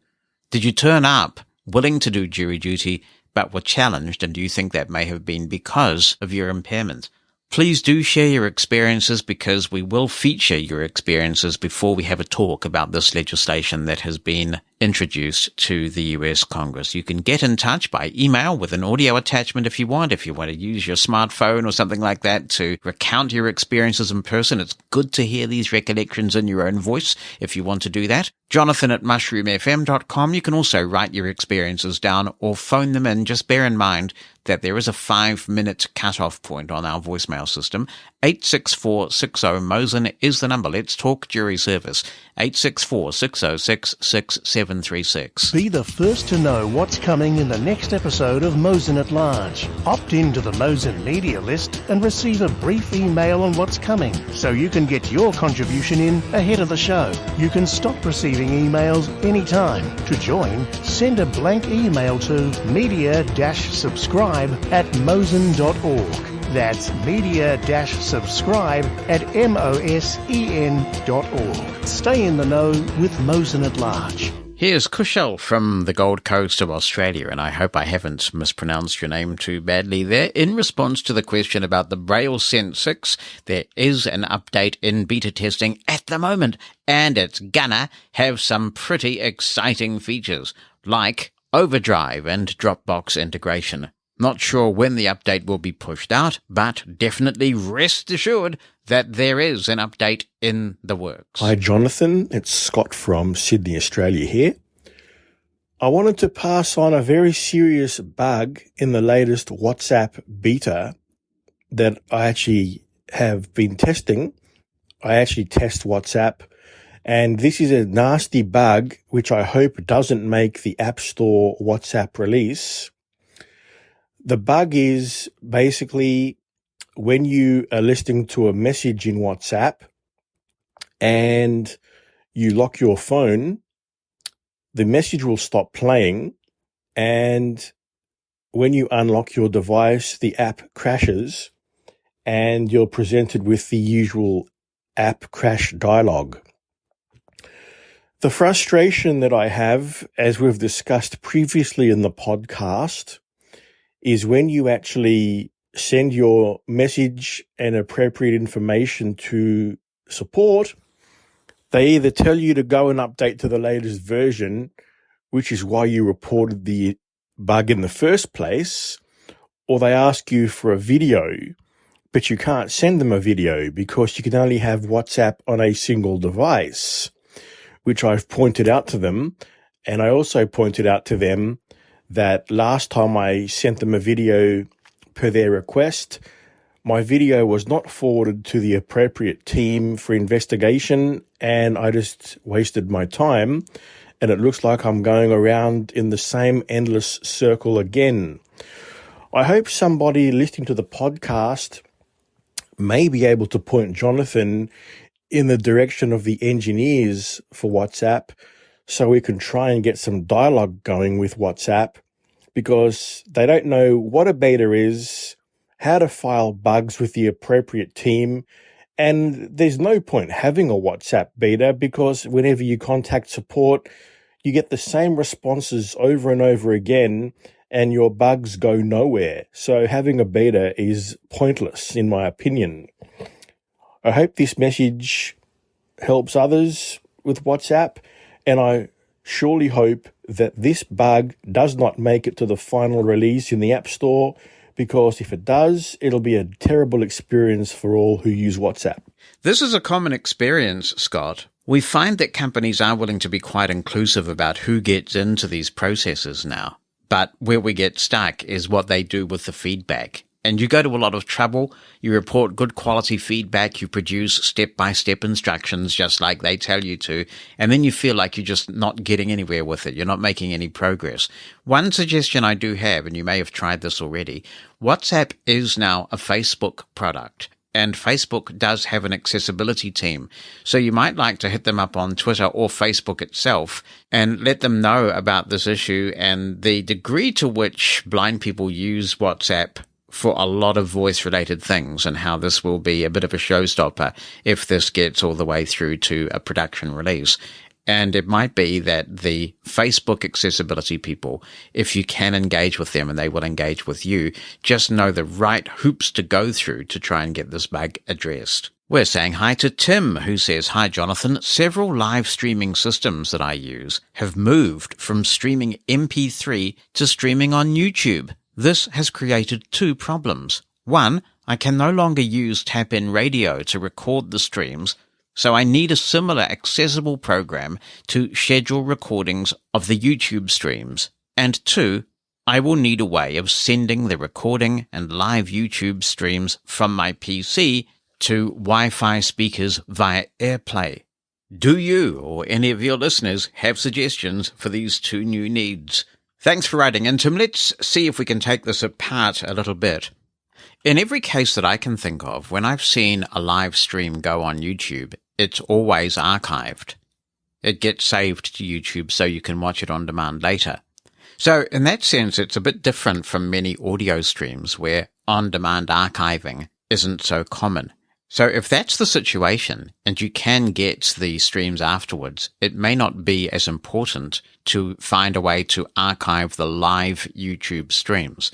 Did you turn up willing to do jury duty but were challenged, and do you think that may have been because of your impairment? Please do share your experiences, because we will feature your experiences before we have a talk about this legislation that has been introduced to the US Congress. You can get in touch by email with an audio attachment if you want to use your smartphone or something like that to recount your experiences in person. It's good to hear these recollections in your own voice if you want to do that. Jonathan@mushroomfm.com. You can also write your experiences down or phone them in. Just bear in mind that there is a 5-minute cutoff point on our voicemail system. 864-60-MOSEN is the number. Let's talk jury service. 864-606-6736. Be the first to know what's coming in the next episode of Mosen at Large. Opt into the Mosen media list and receive a brief email on what's coming, so you can get your contribution in ahead of the show. You can stop receiving emails anytime. To join, send a blank email to media-subscribe@mosen.org. That's media-subscribe@mosen.org. Stay in the know with Mosen at Large. Here's Kushal from the Gold Coast of Australia, and I hope I haven't mispronounced your name too badly there. In response to the question about the Braille Sense 6, there is an update in beta testing at the moment, and it's gonna have some pretty exciting features, like overdrive and Dropbox integration. Not sure when the update will be pushed out, but definitely rest assured that there is an update in the works. Hi, Jonathan. It's Scott from Sydney, Australia here. I wanted to pass on a very serious bug in the latest WhatsApp beta that I actually have been testing. I actually test WhatsApp, and this is a nasty bug which I hope doesn't make the App Store WhatsApp release. The bug is basically when you are listening to a message in WhatsApp and you lock your phone, the message will stop playing, and when you unlock your device, the app crashes and you're presented with the usual app crash dialogue. The frustration that I have, as we've discussed previously in the podcast, is when you actually send your message and appropriate information to support, they either tell you to go and update to the latest version, which is why you reported the bug in the first place, or they ask you for a video, but you can't send them a video because you can only have WhatsApp on a single device, which I've pointed out to them. And I also pointed out to them that last time I sent them a video per their request, my video was not forwarded to the appropriate team for investigation, and I just wasted my time, and it looks like I'm going around in the same endless circle again. I hope somebody listening to the podcast may be able to point Jonathan in the direction of the engineers for WhatsApp, so we can try and get some dialogue going with WhatsApp, because they don't know what a beta is, how to file bugs with the appropriate team, and there's no point having a WhatsApp beta because whenever you contact support, you get the same responses over and over again and your bugs go nowhere. So having a beta is pointless, in my opinion. I hope this message helps others with WhatsApp, and I surely hope that this bug does not make it to the final release in the App Store, because if it does, it'll be a terrible experience for all who use WhatsApp. This is a common experience, Scott. We find that companies are willing to be quite inclusive about who gets into these processes now. But where we get stuck is what they do with the feedback. and you go to a lot of trouble, you report good quality feedback, you produce step-by-step instructions just like they tell you to, and then you feel like you're just not getting anywhere with it. You're not making any progress. One suggestion I do have, and you may have tried this already, WhatsApp is now a Facebook product. And Facebook does have an accessibility team. So you might like to hit them up on Twitter or Facebook itself and let them know about this issue and the degree to which blind people use WhatsApp for a lot of voice-related things, and how this will be a bit of a showstopper if this gets all the way through to a production release. And it might be that the Facebook accessibility people, if you can engage with them and they will engage with you, just know the right hoops to go through to try and get this bug addressed. We're saying hi to Tim, who says, "Hi, Jonathan. Several live streaming systems that I use have moved from streaming MP3 to streaming on YouTube. This has created two problems. One, I can no longer use Tap-In Radio to record the streams, so I need a similar accessible program to schedule recordings of the YouTube streams. And two, I will need a way of sending the recording and live YouTube streams from my PC to Wi-Fi speakers via AirPlay. Do you or any of your listeners have suggestions for these two new needs?" Thanks for writing in, Tim. Let's see if we can take this apart a little bit. In every case that I can think of, when I've seen a live stream go on YouTube, it's always archived. It gets saved to YouTube so you can watch it on demand later. So in that sense, it's a bit different from many audio streams where on-demand archiving isn't so common. So if that's the situation and you can get the streams afterwards, it may not be as important to find a way to archive the live YouTube streams,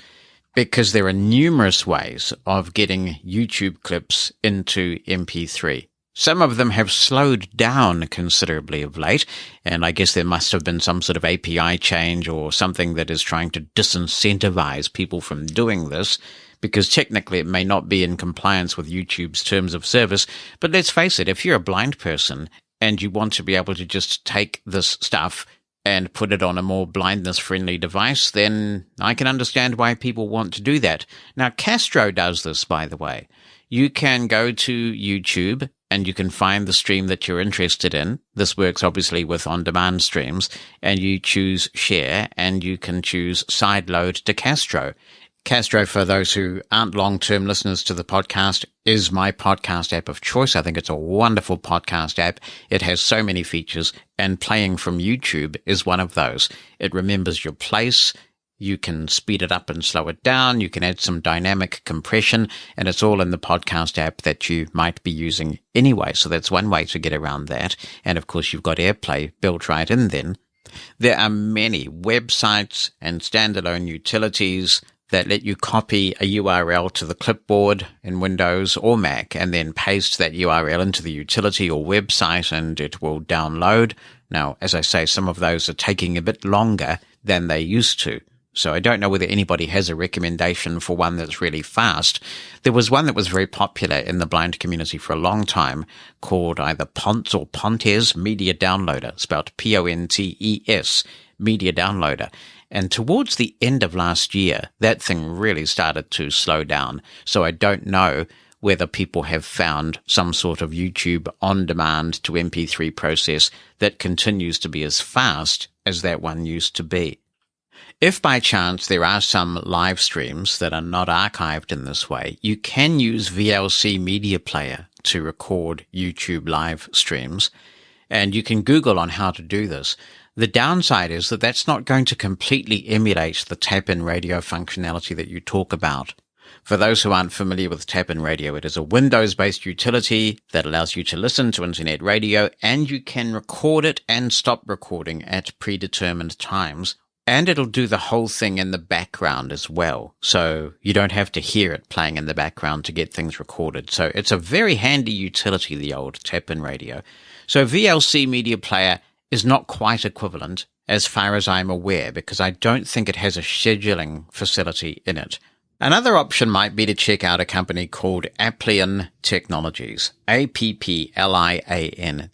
because there are numerous ways of getting YouTube clips into MP3. Some of them have slowed down considerably of late, and I guess there must have been some sort of API change or something that is trying to disincentivize people from doing this, because technically it may not be in compliance with YouTube's terms of service. But let's face it, if you're a blind person and you want to be able to just take this stuff and put it on a more blindness-friendly device, then I can understand why people want to do that. Now, Castro does this, by the way. You can go to YouTube and you can find the stream that you're interested in. This works obviously with on-demand streams, and you choose share and you can choose sideload to Castro. Castro, for those who aren't long-term listeners to the podcast, is my podcast app of choice. I think it's a wonderful podcast app. It has so many features, and playing from YouTube is one of those. It remembers your place. You can speed it up and slow it down. You can add some dynamic compression, and it's all in the podcast app that you might be using anyway. So that's one way to get around that. And of course, you've got AirPlay built right in then. There are many websites and standalone utilities that let you copy a URL to the clipboard in Windows or Mac and then paste that URL into the utility or website and it will download. Now, as I say, some of those are taking a bit longer than they used to. So I don't know whether anybody has a recommendation for one that's really fast. There was one that was very popular in the blind community for a long time called either Pontes or Pontes Media Downloader, spelled Pontes Media Downloader. And towards the end of last year, that thing really started to slow down. So I don't know whether people have found some sort of YouTube on-demand to MP3 process that continues to be as fast as that one used to be. If by chance there are some live streams that are not archived in this way, you can use VLC Media Player to record YouTube live streams, and you can Google on how to do this. The downside is that that's not going to completely emulate the Tap-In Radio functionality that you talk about. For those who aren't familiar with Tap-In Radio, it is a Windows-based utility that allows you to listen to internet radio, and you can record it and stop recording at predetermined times. And it'll do the whole thing in the background as well. So you don't have to hear it playing in the background to get things recorded. So it's a very handy utility, the old Tap-In Radio. So VLC Media Player is not quite equivalent as far as I'm aware, because I don't think it has a scheduling facility in it. Another option might be to check out a company called Applian Technologies, Applian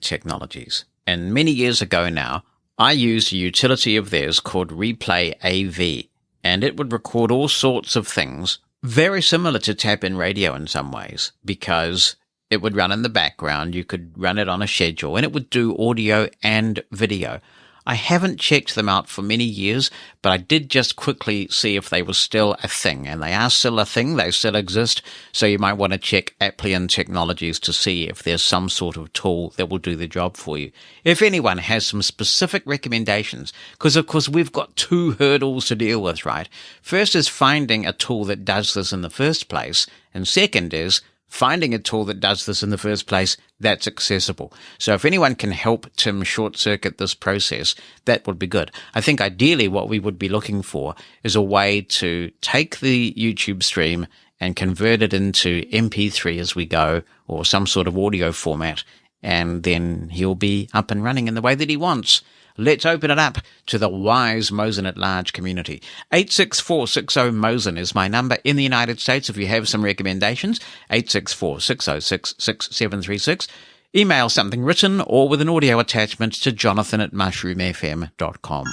Technologies. And many years ago now, I used a utility of theirs called Replay AV, and it would record all sorts of things Very similar to tap-in radio in some ways, because it would run in the background. You could run it on a schedule, and it would do audio and video. I haven't checked them out for many years, but I did just quickly see if they were still a thing, and they are still a thing. They still exist, so you might want to check Applian Technologies to see if there's some sort of tool that will do the job for you. If anyone has some specific recommendations, because of course we've got two hurdles to deal with, right? First is finding a tool that does this in the first place, and second is finding a tool that does this in the first place that's accessible. So if anyone can help Tim short-circuit this process, that would be good. I think ideally what we would be looking for is a way to take the YouTube stream and convert it into MP3 as we go, or some sort of audio format, and then he'll be up and running in the way that he wants. Let's open it up to the wise Mosen at Large community. 86460-MOSEN is my number in the United States if you have some recommendations. 864-606-6736. Email something written or with an audio attachment to jonathan@mushroomfm.com.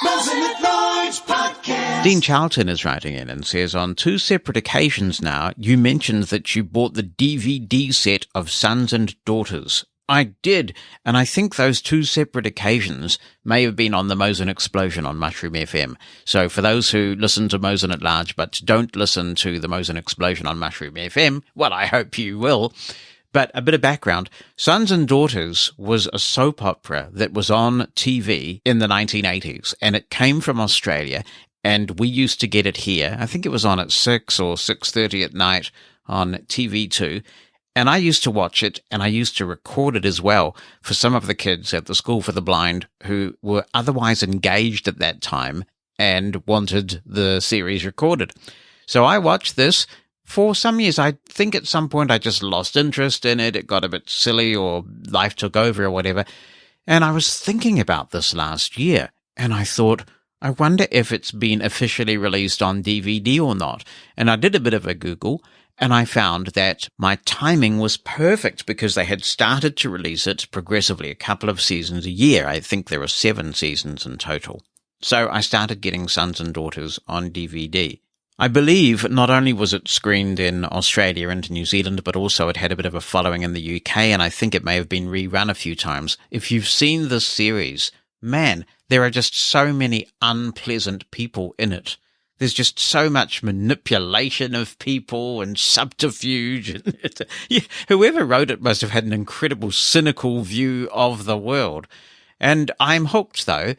Mosen at Large Podcast. Dean Charlton is writing in and says, on 2 separate occasions now, you mentioned that you bought the DVD set of Sons and Daughters. I did, and I think those 2 separate occasions may have been on the Mosen Explosion on Mushroom FM. So for those who listen to Mosen at Large but don't listen to the Mosen Explosion on Mushroom FM, well, I hope you will. But a bit of background, Sons and Daughters was a soap opera that was on TV in the 1980s, and it came from Australia, and we used to get it here. I think it was on at 6 or 6:30 at night on TV2. And I used to watch it, and I used to record it as well for some of the kids at the School for the Blind who were otherwise engaged at that time and wanted the series recorded. So I watched this for some years. I think at some point I just lost interest in it. It got a bit silly, or life took over or whatever. And I was thinking about this last year, and I thought, I wonder if it's been officially released on DVD or not. And I did a bit of a Google, and I found that my timing was perfect because they had started to release it progressively, a couple of seasons a year. I think there are 7 seasons in total. So I started getting Sons and Daughters on DVD. I believe not only was it screened in Australia and New Zealand, but also it had a bit of a following in the UK, and I think it may have been rerun a few times. If you've seen this series, man, there are just so many unpleasant people in it. There's just so much manipulation of people and subterfuge. Whoever wrote it must have had an incredible cynical view of the world. And I'm hooked, though.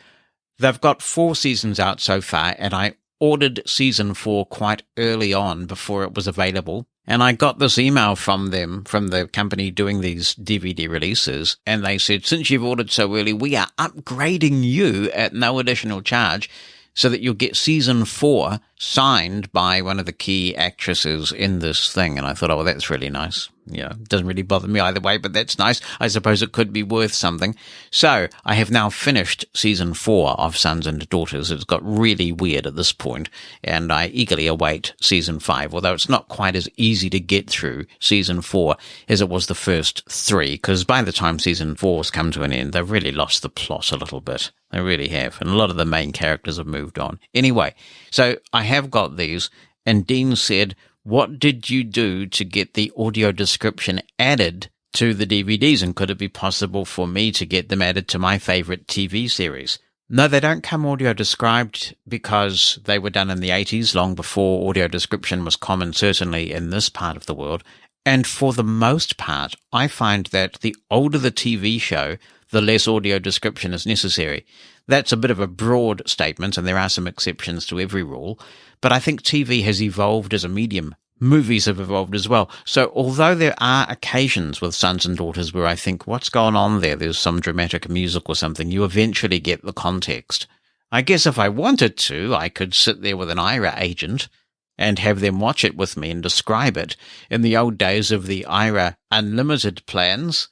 They've got 4 seasons out so far, and I ordered season 4 quite early on before it was available. And I got this email from them, from the company doing these DVD releases, and they said, since you've ordered so early, we are upgrading you at no additional charge, so that you'll get season 4 signed by one of the key actresses in this thing. And I thought, oh, well, that's really nice. Yeah, it doesn't really bother me either way, but that's nice. I suppose it could be worth something. So I have now finished season 4 of Sons and Daughters. It's got really weird at this point, and I eagerly await season 5, although it's not quite as easy to get through season 4 as it was the first 3, because by the time season 4's come to an end, they've really lost the plot a little bit. They really have, and a lot of the main characters have moved on. Anyway, so I have got these, and Dean said, what did you do to get the audio description added to the DVDs, and could it be possible for me to get them added to my favorite TV series? No, they don't come audio described because they were done in the 80s, long before audio description was common, certainly in this part of the world. And for the most part, I find that the older the TV show, the less audio description is necessary. That's a bit of a broad statement, and there are some exceptions to every rule, but I think TV has evolved as a medium. Movies have evolved as well. So although there are occasions with Sons and Daughters where I think, what's going on there? There's some dramatic music or something. You eventually get the context. I guess if I wanted to, I could sit there with an IRA agent and have them watch it with me and describe it. In the old days of the IRA Unlimited plans,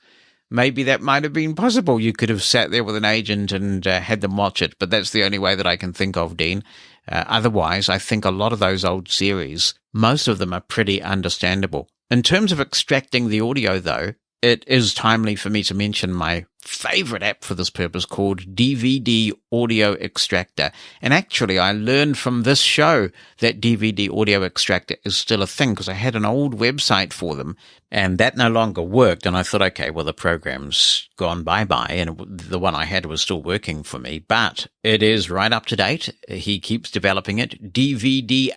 maybe that might have been possible. You could have sat there with an agent and had them watch it, but that's the only way that I can think of, Dean. Otherwise, I think a lot of those old series, most of them are pretty understandable. In terms of extracting the audio, though, it is timely for me to mention my favorite app for this purpose called DVD Audio Extractor. And actually, I learned from this show that DVD Audio Extractor is still a thing, because I had an old website for them and that no longer worked. And I thought, okay, well, the program's gone bye-bye, and the one I had was still working for me, but it is right up to date. He keeps developing it. DVDAE.com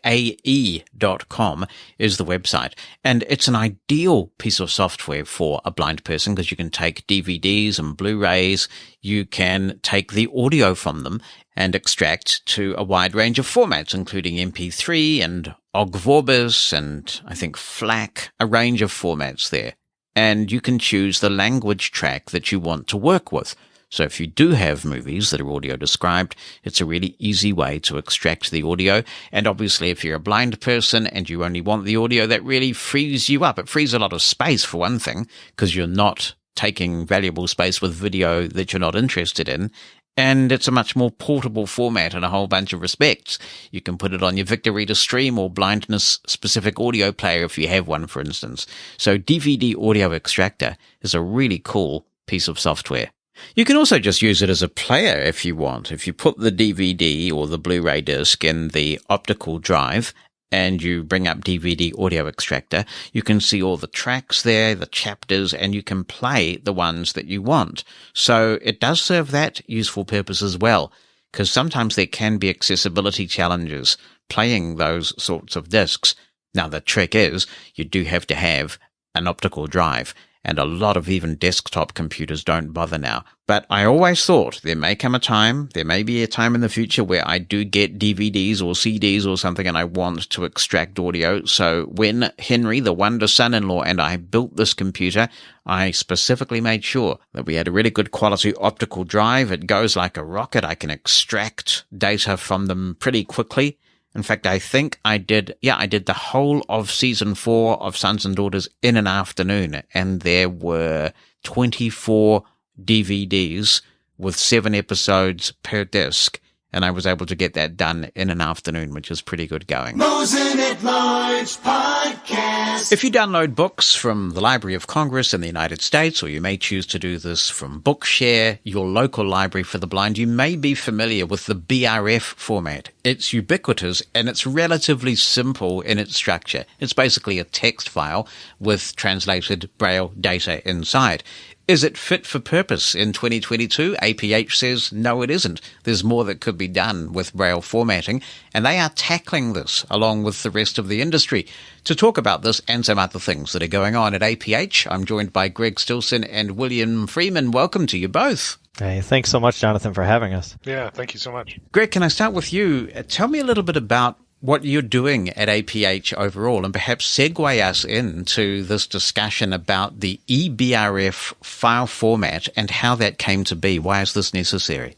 is the website. And it's an ideal piece of software for a blind person, because you can take DVDs and Blu-rays, you can take the audio from them and extract to a wide range of formats, including MP3 and OGG Vorbis and I think FLAC, a range of formats there. And you can choose the language track that you want to work with. So if you do have movies that are audio described, it's a really easy way to extract the audio. And obviously, if you're a blind person and you only want the audio, that really frees you up. It frees a lot of space, for one thing, because you're not taking valuable space with video that you're not interested in. And it's a much more portable format in a whole bunch of respects. You can put it on your Victor Reader Stream or blindness-specific audio player if you have one, for instance. So DVD Audio Extractor is a really cool piece of software. You can also just use it as a player if you want. If you put the DVD or the Blu-ray disc in the optical drive and you bring up DVD Audio Extractor, you can see all the tracks there, the chapters, and you can play the ones that you want. So it does serve that useful purpose as well, because sometimes there can be accessibility challenges playing those sorts of discs. Now, the trick is you do have to have an optical drive, and a lot of even desktop computers don't bother now. But I always thought there may be a time in the future where I do get DVDs or CDs or something and I want to extract audio. So when Henry, the wonder son-in-law, and I built this computer, I specifically made sure that we had a really good quality optical drive. It goes like a rocket. I can extract data from them pretty quickly. In fact, I think I did the whole of season 4 of Sons and Daughters in an afternoon, and there were 24 DVDs with 7 episodes per disc, and I was able to get that done in an afternoon, which is pretty good going. Mosen at Large Podcast. If you download books from the Library of Congress in the United States, or you may choose to do this from Bookshare, your local library for the blind, you may be familiar with the BRF format. It's ubiquitous and it's relatively simple in its structure. It's basically a text file with translated Braille data inside. Is it fit for purpose in 2022? APH says no, it isn't. There's more that could be done with Braille formatting, and they are tackling this along with the rest of the industry. To talk about this and some other things that are going on at APH, I'm joined by Greg Stilson and William Freeman. Welcome to you both. Hey, thanks so much, Jonathan, for having us. Yeah, thank you so much. Greg, can I start with you? Tell me a little bit about what you're doing at APH overall, and perhaps segue us into this discussion about the eBRF file format and how that came to be. Why is this necessary?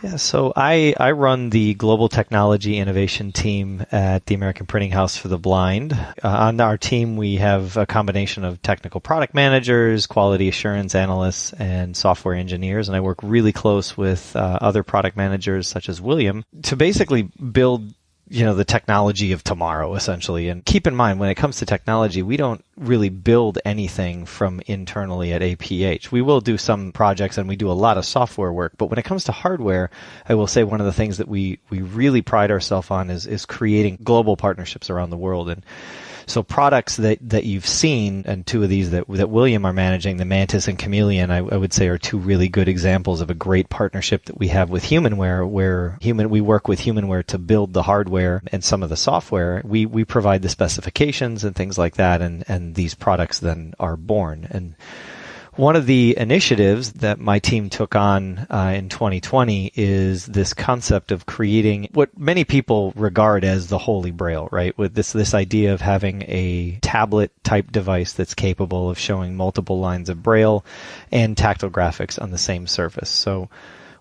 Yeah, so I run the Global Technology Innovation Team at the American Printing House for the Blind. On our team, we have a combination of technical product managers, quality assurance analysts, and software engineers, and I work really close with other product managers such as William to basically build the technology of tomorrow, essentially. And keep in mind, when it comes to technology, we don't really build anything from internally at APH. We will do some projects and we do a lot of software work, but when it comes to hardware, I will say one of the things that we really pride ourselves on is creating global partnerships around the world. And so products that you've seen, and 2 of these that William are managing, the Mantis and Chameleon, I would say are 2 really good examples of a great partnership that we have with Humanware, where we work with Humanware to build the hardware and some of the software. We provide the specifications and things like that, and these products then are born. And one of the initiatives that my team took on in 2020 is this concept of creating what many people regard as the Holy Braille, right? With this idea of having a tablet-type device that's capable of showing multiple lines of Braille and tactile graphics on the same surface. So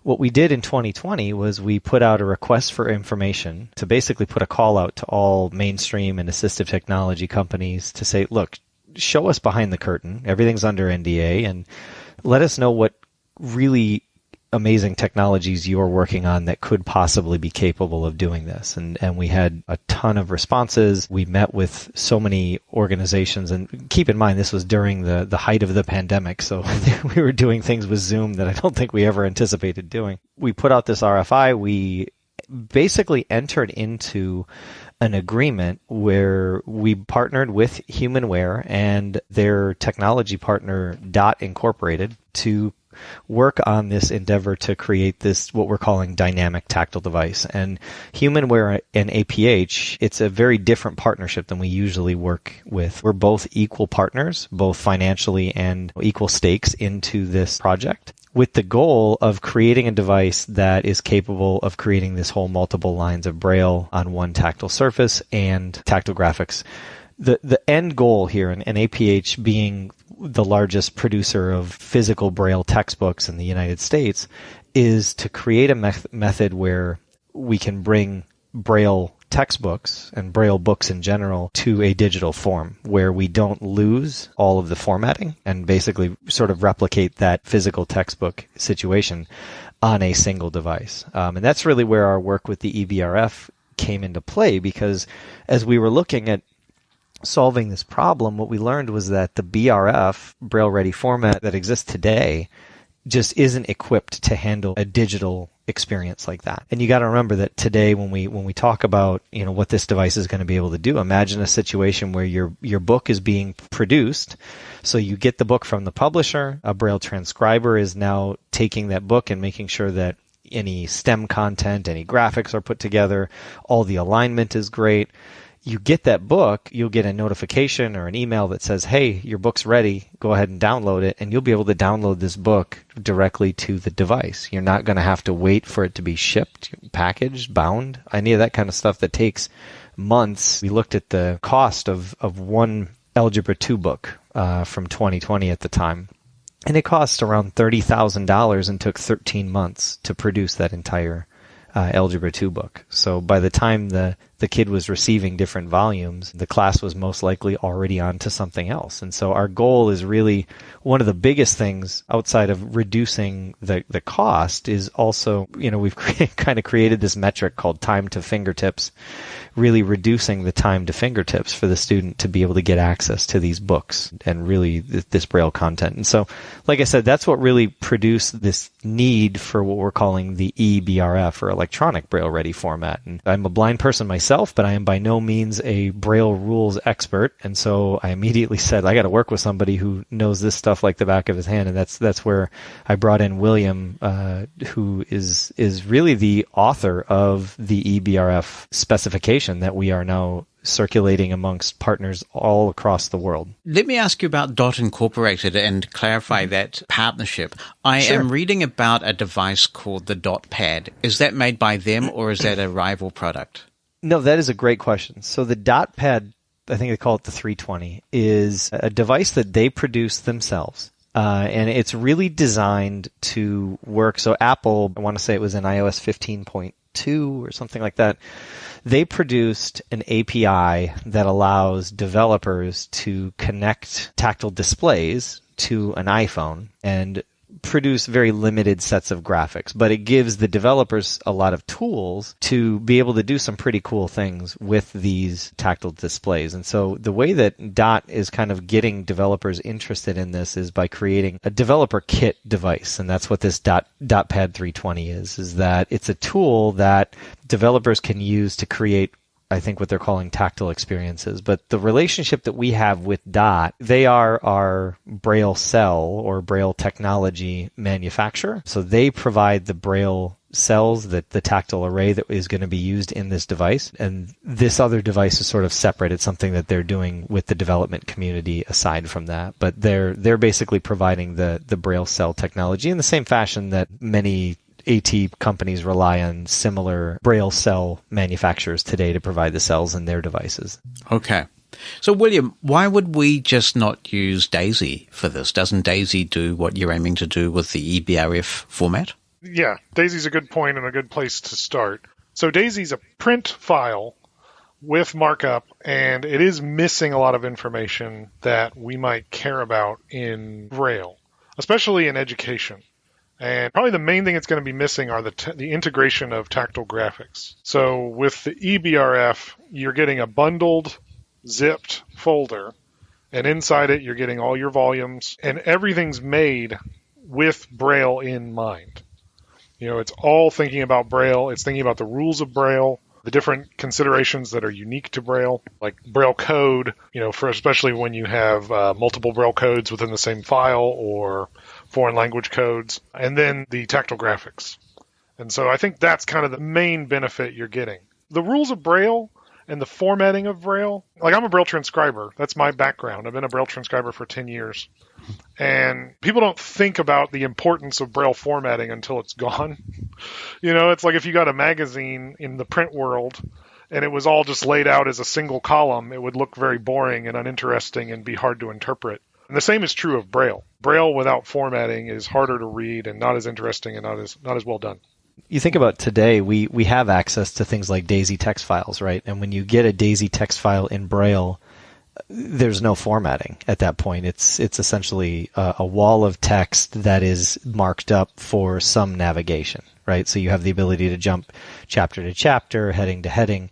what we did in 2020 was we put out a request for information to basically put a call out to all mainstream and assistive technology companies to say, look, show us behind the curtain. Everything's under NDA, and let us know what really amazing technologies you're working on that could possibly be capable of doing this? And we had a ton of responses. We met with so many organizations, and keep in mind, this was during the height of the pandemic. So we were doing things with Zoom that I don't think we ever anticipated doing. We put out this RFI. We basically entered into an agreement where we partnered with Humanware and their technology partner Dot Incorporated to work on this endeavor to create this, what we're calling dynamic tactile device. And Humanware and APH, it's a very different partnership than we usually work with. We're both equal partners, both financially and equal stakes into this project, with the goal of creating a device that is capable of creating this whole multiple lines of Braille on one tactile surface and tactile graphics. The end goal here, and APH being the largest producer of physical Braille textbooks in the United States, is to create a method where we can bring Braille textbooks and Braille books in general to a digital form where we don't lose all of the formatting and basically sort of replicate that physical textbook situation on a single device. And that's really where our work with the EBRF came into play, because as we were looking at solving this problem, what we learned was that the BRF, Braille Ready format that exists today, just isn't equipped to handle a digital experience like that. And you got to remember that today, when we talk about, you know, what this device is going to be able to do, imagine a situation where your book is being produced. So you get the book from the publisher. A Braille transcriber is now taking that book and making sure that any STEM content, any graphics are put together. All the alignment is great. You get that book, you'll get a notification or an email that says, hey, your book's ready, go ahead and download it, and you'll be able to download this book directly to the device. You're not going to have to wait for it to be shipped, packaged, bound, any of that kind of stuff that takes months. We looked at the cost of one Algebra 2 book from 2020 at the time, and it cost around $30,000 and took 13 months to produce that entire Algebra 2 book. So by the time the kid was receiving different volumes, the class was most likely already on to something else. And so our goal is really, one of the biggest things outside of reducing the cost is also, you know, we've kind of created this metric called time to fingertips, really reducing the time to fingertips for the student to be able to get access to these books and really this Braille content. And so, like I said, that's what really produced this need for what we're calling the eBRF, or electronic Braille Ready format. And I'm a blind person myself, but I am by no means a Braille rules expert. And so I immediately said, I got to work with somebody who knows this stuff like the back of his hand. And that's where I brought in William, who is really the author of the eBRF specification that we are now circulating amongst partners all across the world. Let me ask you about Dot Incorporated and clarify that partnership. I am reading about a device called the Dot Pad. Is that made by them, or is that a rival product? No, that is a great question. So the Dot Pad, I think they call it the 320, is a device that they produce themselves. And it's really designed to work. So Apple, I want to say it was in iOS 15.2 or something like that. They produced an API that allows developers to connect tactile displays to an iPhone and produce very limited sets of graphics, but it gives the developers a lot of tools to be able to do some pretty cool things with these tactile displays. And so the way that Dot is kind of getting developers interested in this is by creating a developer kit device. And that's what this Dot Pad 320 is that it's a tool that developers can use to create, I think, what they're calling tactile experiences. But the relationship that we have with Dot, they are our Braille cell or Braille technology manufacturer. So they provide the Braille cells, the tactile array that is going to be used in this device. And this other device is sort of separate. It's something that they're doing with the development community aside from that. But they're basically providing the Braille cell technology in the same fashion that many AT companies rely on similar Braille cell manufacturers today to provide the cells in their devices. Okay. So, William, why would we just not use DAISY for this? Doesn't DAISY do what you're aiming to do with the eBRF format? Yeah, DAISY's a good point and a good place to start. So DAISY's a print file with markup, and it is missing a lot of information that we might care about in Braille, especially in education. And probably the main thing it's going to be missing are the integration of tactile graphics. So with the eBRF, you're getting a bundled, zipped folder, and inside it you're getting all your volumes, and everything's made with Braille in mind. It's all thinking about Braille. It's thinking about the rules of Braille, the different considerations that are unique to Braille, like Braille code, for especially when you have multiple Braille codes within the same file or foreign language codes, and then the tactile graphics. And so I think that's kind of the main benefit you're getting. The rules of Braille and the formatting of Braille, like I'm a Braille transcriber. That's my background. I've been a Braille transcriber for 10 years. And people don't think about the importance of Braille formatting until it's gone. It's like if you got a magazine in the print world and it was all just laid out as a single column, it would look very boring and uninteresting and be hard to interpret. And the same is true of Braille. Braille without formatting is harder to read and not as interesting and not as well done. You think about today, we have access to things like DAISY text files, right? And when you get a DAISY text file in Braille, there's no formatting at that point. It's essentially a wall of text that is marked up for some navigation, right? So you have the ability to jump chapter to chapter, heading to heading.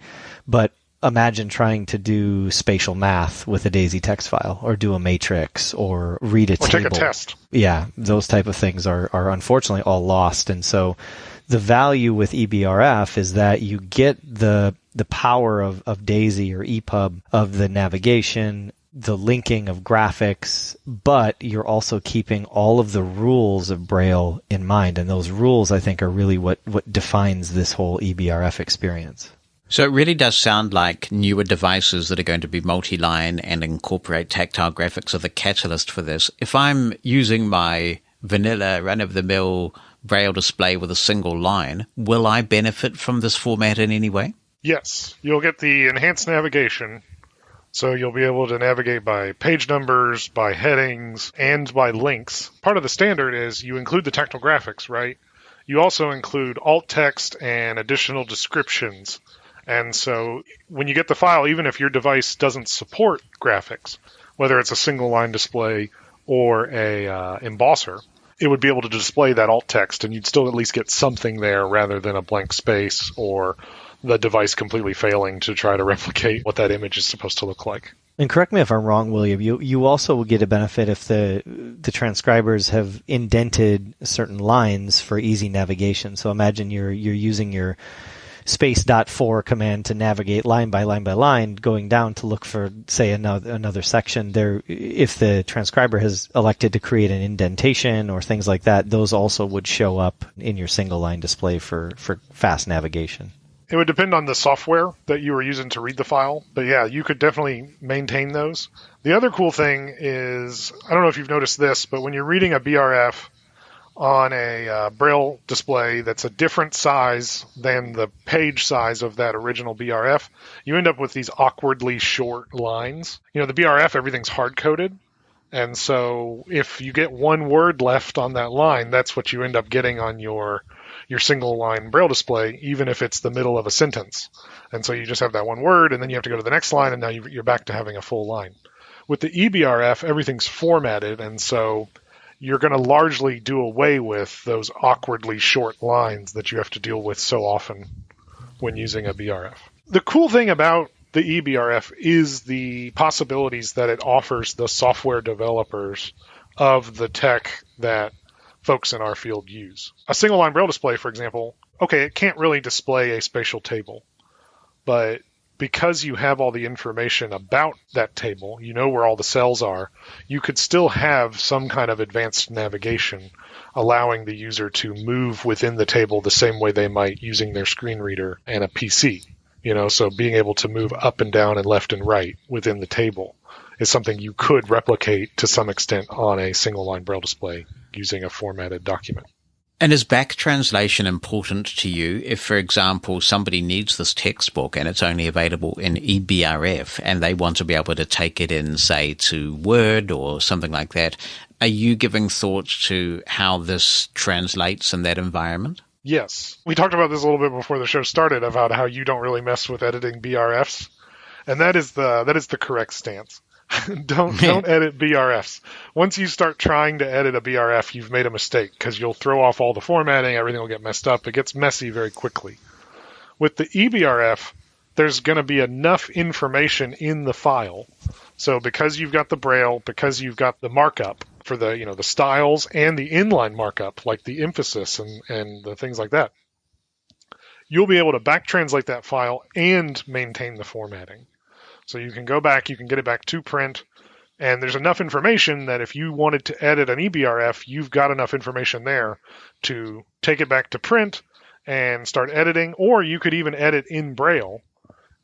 But imagine trying to do spatial math with a DAISY text file, or do a matrix, or read a table. Or take a test. Yeah, those type of things are unfortunately all lost. And so the value with eBRF is that you get the power of DAISY or EPUB, of the navigation, the linking of graphics, but you're also keeping all of the rules of Braille in mind. And those rules, I think, are really what defines this whole eBRF experience. So it really does sound like newer devices that are going to be multi-line and incorporate tactile graphics are the catalyst for this. If I'm using my vanilla run-of-the-mill Braille display with a single line, will I benefit from this format in any way? Yes. You'll get the enhanced navigation. So you'll be able to navigate by page numbers, by headings, and by links. Part of the standard is you include the tactile graphics, right? You also include alt text and additional descriptions. And so when you get the file, even if your device doesn't support graphics, whether it's a single line display or a embosser, it would be able to display that alt text, and you'd still at least get something there rather than a blank space or the device completely failing to try to replicate what that image is supposed to look like. And correct me if I'm wrong, William, you also will get a benefit if the transcribers have indented certain lines for easy navigation. So imagine you're using your space.4 command to navigate line by line by line, going down to look for, say, another section. There, if the transcriber has elected to create an indentation or things like that, those also would show up in your single line display for fast navigation. It would depend on the software that you were using to read the file, but yeah, you could definitely maintain those. The other cool thing is, I don't know if you've noticed this, but when you're reading a BRF on a Braille display that's a different size than the page size of that original BRF, you end up with these awkwardly short lines. The BRF, everything's hard-coded, and so if you get one word left on that line, that's what you end up getting on your single-line Braille display, even if it's the middle of a sentence. And so you just have that one word, and then you have to go to the next line, and now you're back to having a full line. With the eBRF, everything's formatted, and so you're going to largely do away with those awkwardly short lines that you have to deal with so often when using a BRF. The cool thing about the eBRF is the possibilities that it offers the software developers of the tech that folks in our field use. A single line Braille display, for example, okay, it can't really display a spatial table, but because you have all the information about that table, you know where all the cells are, you could still have some kind of advanced navigation allowing the user to move within the table the same way they might using their screen reader and a PC. So being able to move up and down and left and right within the table is something you could replicate to some extent on a single line Braille display using a formatted document. And is back translation important to you if, for example, somebody needs this textbook and it's only available in eBRF and they want to be able to take it in, say, to Word or something like that? Are you giving thought to how this translates in that environment? Yes. We talked about this a little bit before the show started about how you don't really mess with editing BRFs. And that is the correct stance. Don't edit BRFs. Once you start trying to edit a BRF, you've made a mistake because you'll throw off all the formatting, everything will get messed up. It gets messy very quickly. With the eBRF, there's going to be enough information in the file. So because you've got the Braille, because you've got the markup for the styles and the inline markup, like the emphasis and the things like that, you'll be able to back translate that file and maintain the formatting. So you can go back, you can get it back to print, and there's enough information that if you wanted to edit an eBRF, you've got enough information there to take it back to print and start editing, or you could even edit in Braille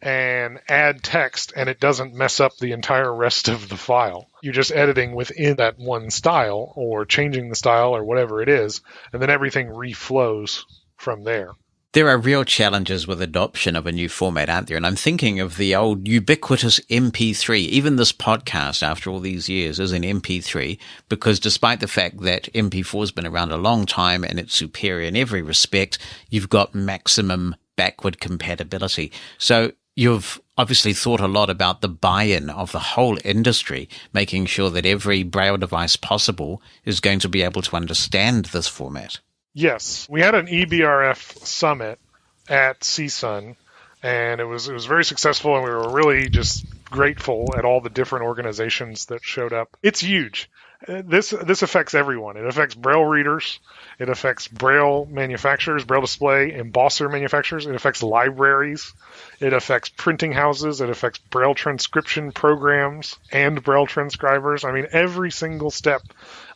and add text, and it doesn't mess up the entire rest of the file. You're just editing within that one style or changing the style or whatever it is, and then everything reflows from there. There are real challenges with adoption of a new format, aren't there? And I'm thinking of the old ubiquitous MP3. Even this podcast, after all these years, is in MP3 because despite the fact that MP4 has been around a long time and it's superior in every respect, you've got maximum backward compatibility. So you've obviously thought a lot about the buy-in of the whole industry, making sure that every Braille device possible is going to be able to understand this format. Yes, we had an eBRF summit at CSUN, and it was very successful, and we were really just grateful at all the different organizations that showed up. It's huge. This affects everyone. It affects Braille readers. It affects Braille manufacturers, Braille display, embosser manufacturers. It affects libraries. It affects printing houses. It affects Braille transcription programs and Braille transcribers. I mean, every single step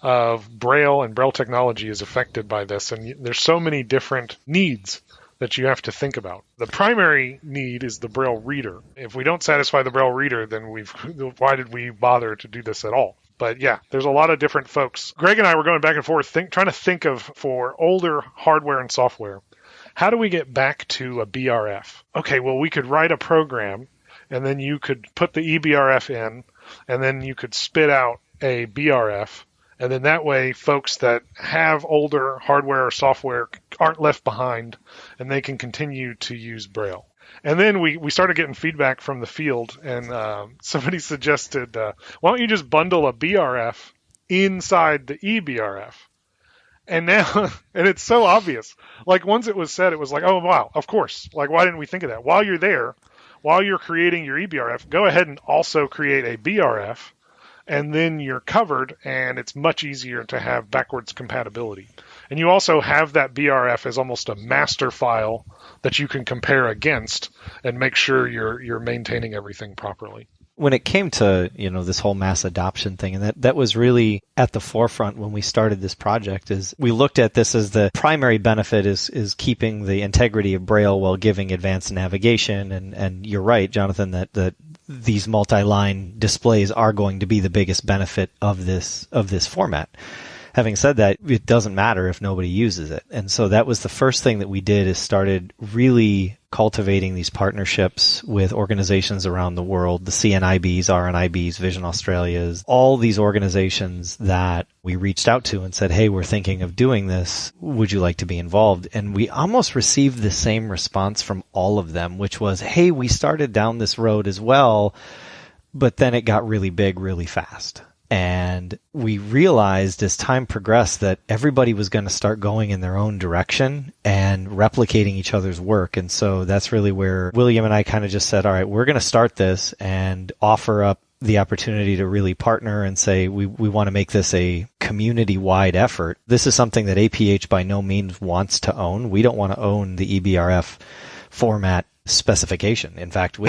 of Braille and Braille technology is affected by this, and there's so many different needs that you have to think about. The primary need is the Braille reader. If we don't satisfy the Braille reader, then why did we bother to do this at all? But yeah, there's a lot of different folks. Greg and I were going back and forth trying to think of, for older hardware and software, how do we get back to a BRF? Okay, well, we could write a program, and then you could put the eBRF in, and then you could spit out a BRF, and then that way folks that have older hardware or software aren't left behind, and they can continue to use Braille. And then we started getting feedback from the field, and somebody suggested, why don't you just bundle a BRF inside the eBRF? And now, and it's so obvious. Like, once it was said, it was like, oh, wow, of course. Like, why didn't we think of that? While you're there, while you're creating your eBRF, go ahead and also create a BRF, and then you're covered, and it's much easier to have backwards compatibility. And you also have that BRF as almost a master file that you can compare against and make sure you're maintaining everything properly. When it came to, this whole mass adoption thing, and that was really at the forefront when we started this project, is we looked at this as the primary benefit is keeping the integrity of Braille while giving advanced navigation. And you're right, Jonathan, that these multi-line displays are going to be the biggest benefit of this format. Having said that, it doesn't matter if nobody uses it. And so that was the first thing that we did, is started really cultivating these partnerships with organizations around the world, the CNIBs, RNIBs, Vision Australias, all these organizations that we reached out to and said, hey, we're thinking of doing this. Would you like to be involved? And we almost received the same response from all of them, which was, hey, we started down this road as well, but then it got really big really fast. And we realized as time progressed that everybody was going to start going in their own direction and replicating each other's work. And so that's really where William and I kind of just said, all right, we're going to start this and offer up the opportunity to really partner and say, we want to make this a community-wide effort. This is something that APH by no means wants to own. We don't want to own the eBRF format specification. In fact,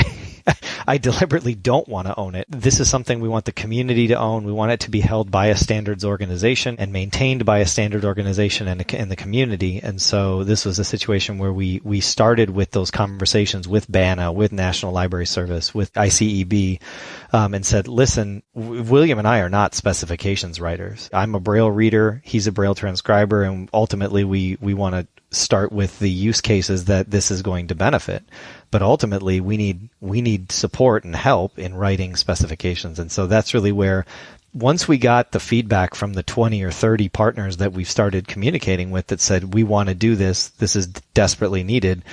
I deliberately don't want to own it. This is something we want the community to own. We want it to be held by a standards organization and maintained by a standard organization and the community. And so this was a situation where we started with those conversations with BANA, with National Library Service, with ICEB, and said, listen, William and I are not specifications writers. I'm a Braille reader. He's a Braille transcriber. And ultimately, we want to start with the use cases that this is going to benefit. But ultimately, we need support and help in writing specifications. And so that's really where, once we got the feedback from the 20 or 30 partners that we've started communicating with that said, we want to do this is desperately needed,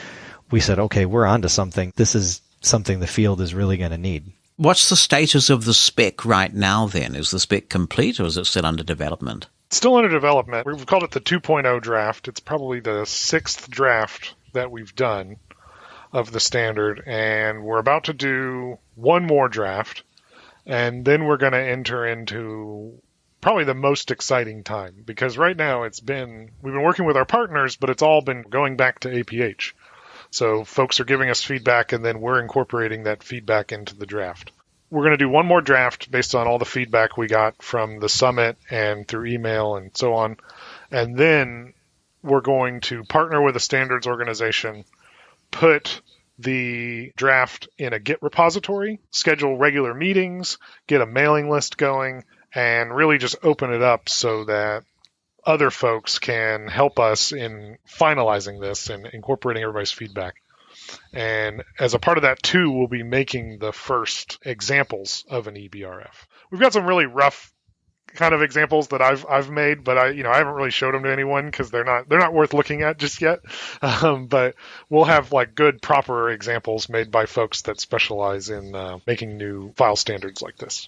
we said, okay, we're onto something. This is something the field is really going to need. What's the status of the spec right now then? Is the spec complete or is it still under development? It's still under development. We've called it the 2.0 draft. It's probably the 6th draft that we've done of the standard, and we're about to do one more draft, and then we're going to enter into probably the most exciting time, because right now we've been working with our partners, but it's all been going back to APH. So folks are giving us feedback, and then we're incorporating that feedback into the draft. We're going to do one more draft based on all the feedback we got from the summit and through email and so on. And then we're going to partner with a standards organization, put the draft in a Git repository, schedule regular meetings, get a mailing list going, and really just open it up so that other folks can help us in finalizing this and incorporating everybody's feedback. And as a part of that, too, we'll be making the first examples of an eBRF. We've got some really rough kind of examples that I've made, but I haven't really showed them to anyone because they're not worth looking at just yet. But we'll have like good, proper examples made by folks that specialize in making new file standards like this.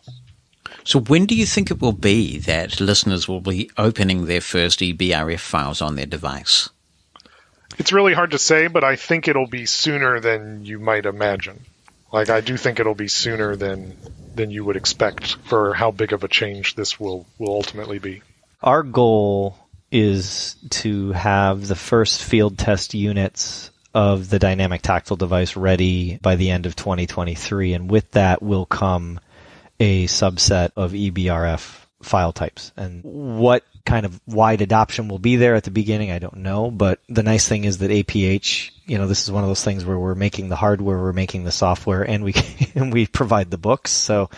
So when do you think it will be that listeners will be opening their first eBRF files on their device? It's really hard to say, but I think it'll be sooner than you might imagine. Like, I do think it'll be sooner than you would expect for how big of a change this will ultimately be. Our goal is to have the first field test units of the dynamic tactile device ready by the end of 2023, and with that will come a subset of eBRF file types. And what kind of wide adoption will be there at the beginning, I don't know. But the nice thing is that APH, this is one of those things where we're making the hardware, we're making the software, and we provide the books. So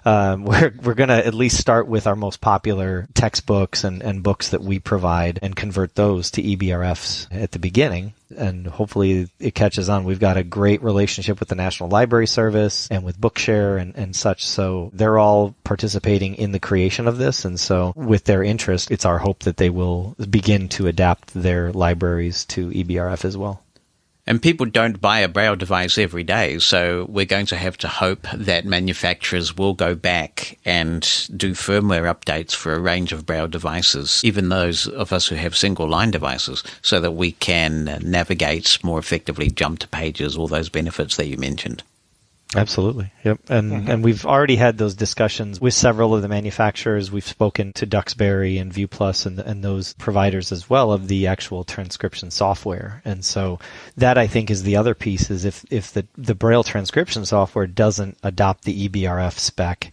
we're going to at least start with our most popular textbooks and books that we provide and convert those to eBRFs at the beginning. And hopefully it catches on. We've got a great relationship with the National Library Service and with Bookshare and such. So they're all participating in the creation of this. And so with their interest, it's our hope that they will begin to adapt their libraries to eBRF as well. And people don't buy a Braille device every day, so we're going to have to hope that manufacturers will go back and do firmware updates for a range of Braille devices, even those of us who have single-line devices, so that we can navigate more effectively, jump to pages, all those benefits that you mentioned. Absolutely. Yep. And we've already had those discussions with several of the manufacturers. We've spoken to Duxbury and ViewPlus and those providers as well of the actual transcription software. And so that, I think, is the other piece, is if the Braille transcription software doesn't adopt the eBRF spec,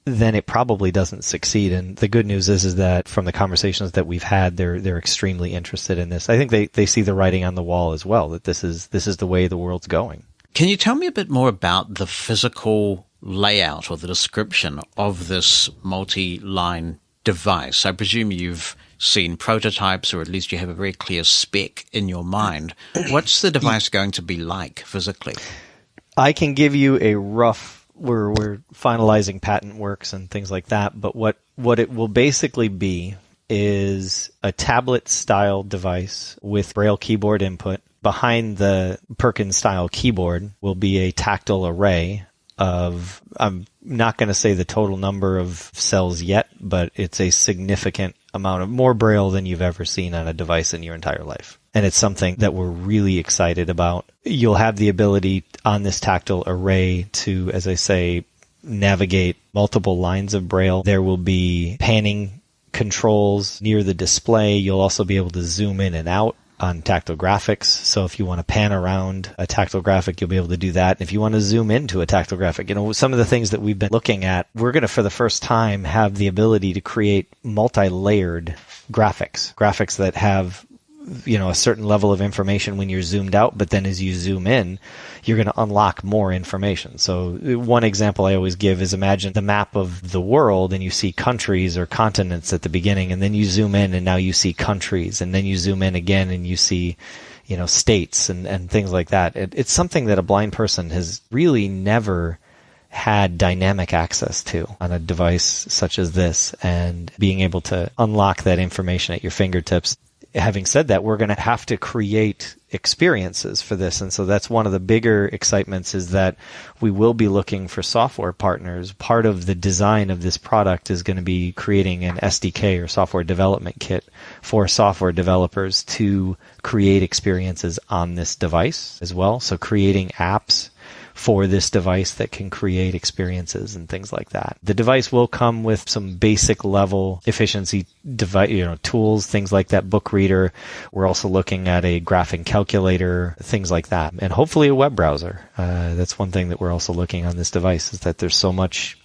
then it probably doesn't succeed. And the good news is that from the conversations that we've had, they're extremely interested in this. I think they see the writing on the wall as well, that this is the way the world's going. Can you tell me a bit more about the physical layout or the description of this multi-line device? I presume you've seen prototypes, or at least you have a very clear spec in your mind. What's the device going to be like physically? I can give you a rough, we're finalizing patent works and things like that, but what it will basically be is a tablet-style device with Braille keyboard input. Behind the Perkins-style keyboard will be a tactile array of, I'm not going to say the total number of cells yet, but it's a significant amount of more Braille than you've ever seen on a device in your entire life. And it's something that we're really excited about. You'll have the ability on this tactile array to, as I say, navigate multiple lines of Braille. There will be panning controls near the display. You'll also be able to zoom in and out on tactile graphics. So if you want to pan around a tactile graphic, you'll be able to do that. And if you want to zoom into a tactile graphic, some of the things that we've been looking at, we're going to, for the first time, have the ability to create multi-layered graphics that have, a certain level of information when you're zoomed out, but then as you zoom in, you're going to unlock more information. So one example I always give is, imagine the map of the world and you see countries or continents at the beginning, and then you zoom in and now you see countries, and then you zoom in again and you see, states and things like that. It's something that a blind person has really never had dynamic access to on a device such as this, and being able to unlock that information at your fingertips. having said that, we're going to have to create experiences for this. And so that's one of the bigger excitements, is that we will be looking for software partners. Part of the design of this product is going to be creating an SDK, or software development kit, for software developers to create experiences on this device as well. So creating apps for this device that can create experiences and things like that. The device will come with some basic level efficiency tools, things like that book reader. We're also looking at a graphing calculator, things like that, and hopefully a web browser. That's one thing that we're also looking on this device, is that there's so much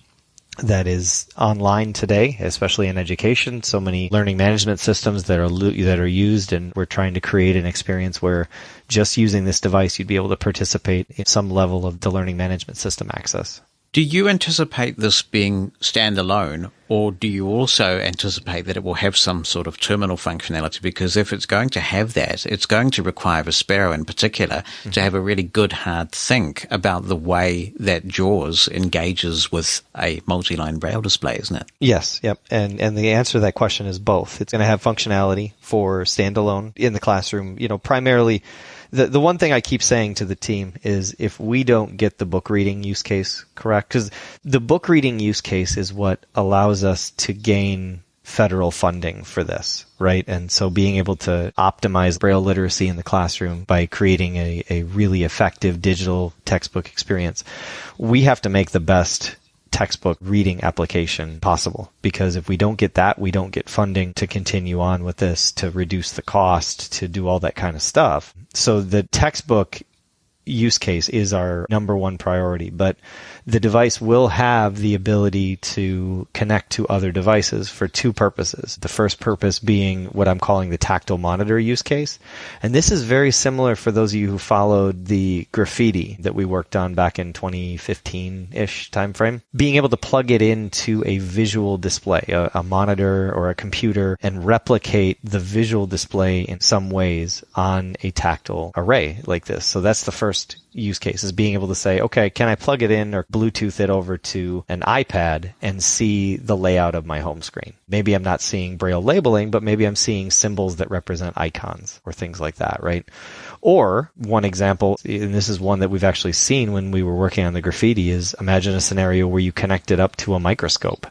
that is online today, especially in education. So many learning management systems that are used, and we're trying to create an experience where just using this device, you'd be able to participate in some level of the learning management system access. Do you anticipate this being standalone, or do you also anticipate that it will have some sort of terminal functionality? Because if it's going to have that, it's going to require Vispero in particular to have a really good hard think about the way that JAWS engages with a multi-line Braille display, isn't it? Yes, yep. And the answer to that question is both. It's going to have functionality for standalone in the classroom, primarily. The one thing I keep saying to the team is, if we don't get the book reading use case correct, because the book reading use case is what allows us to gain federal funding for this, right? And so being able to optimize Braille literacy in the classroom by creating a really effective digital textbook experience, we have to make the best textbook reading application possible, because if we don't get that, we don't get funding to continue on with this, to reduce the cost, to do all that kind of stuff. So the textbook use case is our number one priority, but the device will have the ability to connect to other devices for two purposes. The first purpose being what I'm calling the tactile monitor use case. And this is very similar for those of you who followed the graffiti that we worked on back in 2015-ish timeframe. Being able to plug it into a visual display, a monitor or a computer, and replicate the visual display in some ways on a tactile array like this. So that's the first use case, is being able to say, okay, can I plug it in or Bluetooth it over to an iPad and see the layout of my home screen? Maybe I'm not seeing Braille labeling, but maybe I'm seeing symbols that represent icons or things like that, right? Or one example, and this is one that we've actually seen when we were working on the graffiti, is imagine a scenario where you connect it up to a microscope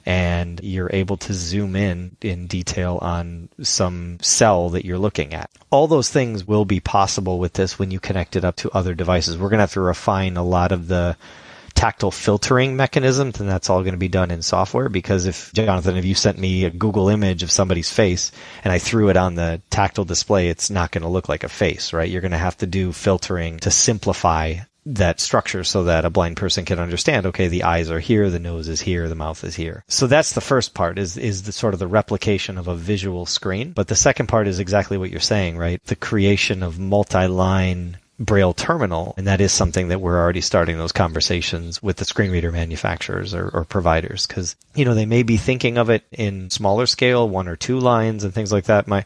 and you're able to zoom in detail on some cell that you're looking at. All those things will be possible with this when you connect it up to other devices. We're going to have to refine a lot of the tactile filtering mechanisms, and that's all going to be done in software, because if you sent me a Google image of somebody's face and I threw it on the tactile display, it's not going to look like a face, right? You're going to have to do filtering to simplify that structure so that a blind person can understand, okay, the eyes are here, the nose is here, the mouth is here. So that's the first part, is the sort of the replication of a visual screen. But the second part is exactly what you're saying, right? The creation of multi-line Braille terminal, and that is something that we're already starting those conversations with the screen reader manufacturers or providers, because they may be thinking of it in smaller scale, 1 or 2 lines and things like that.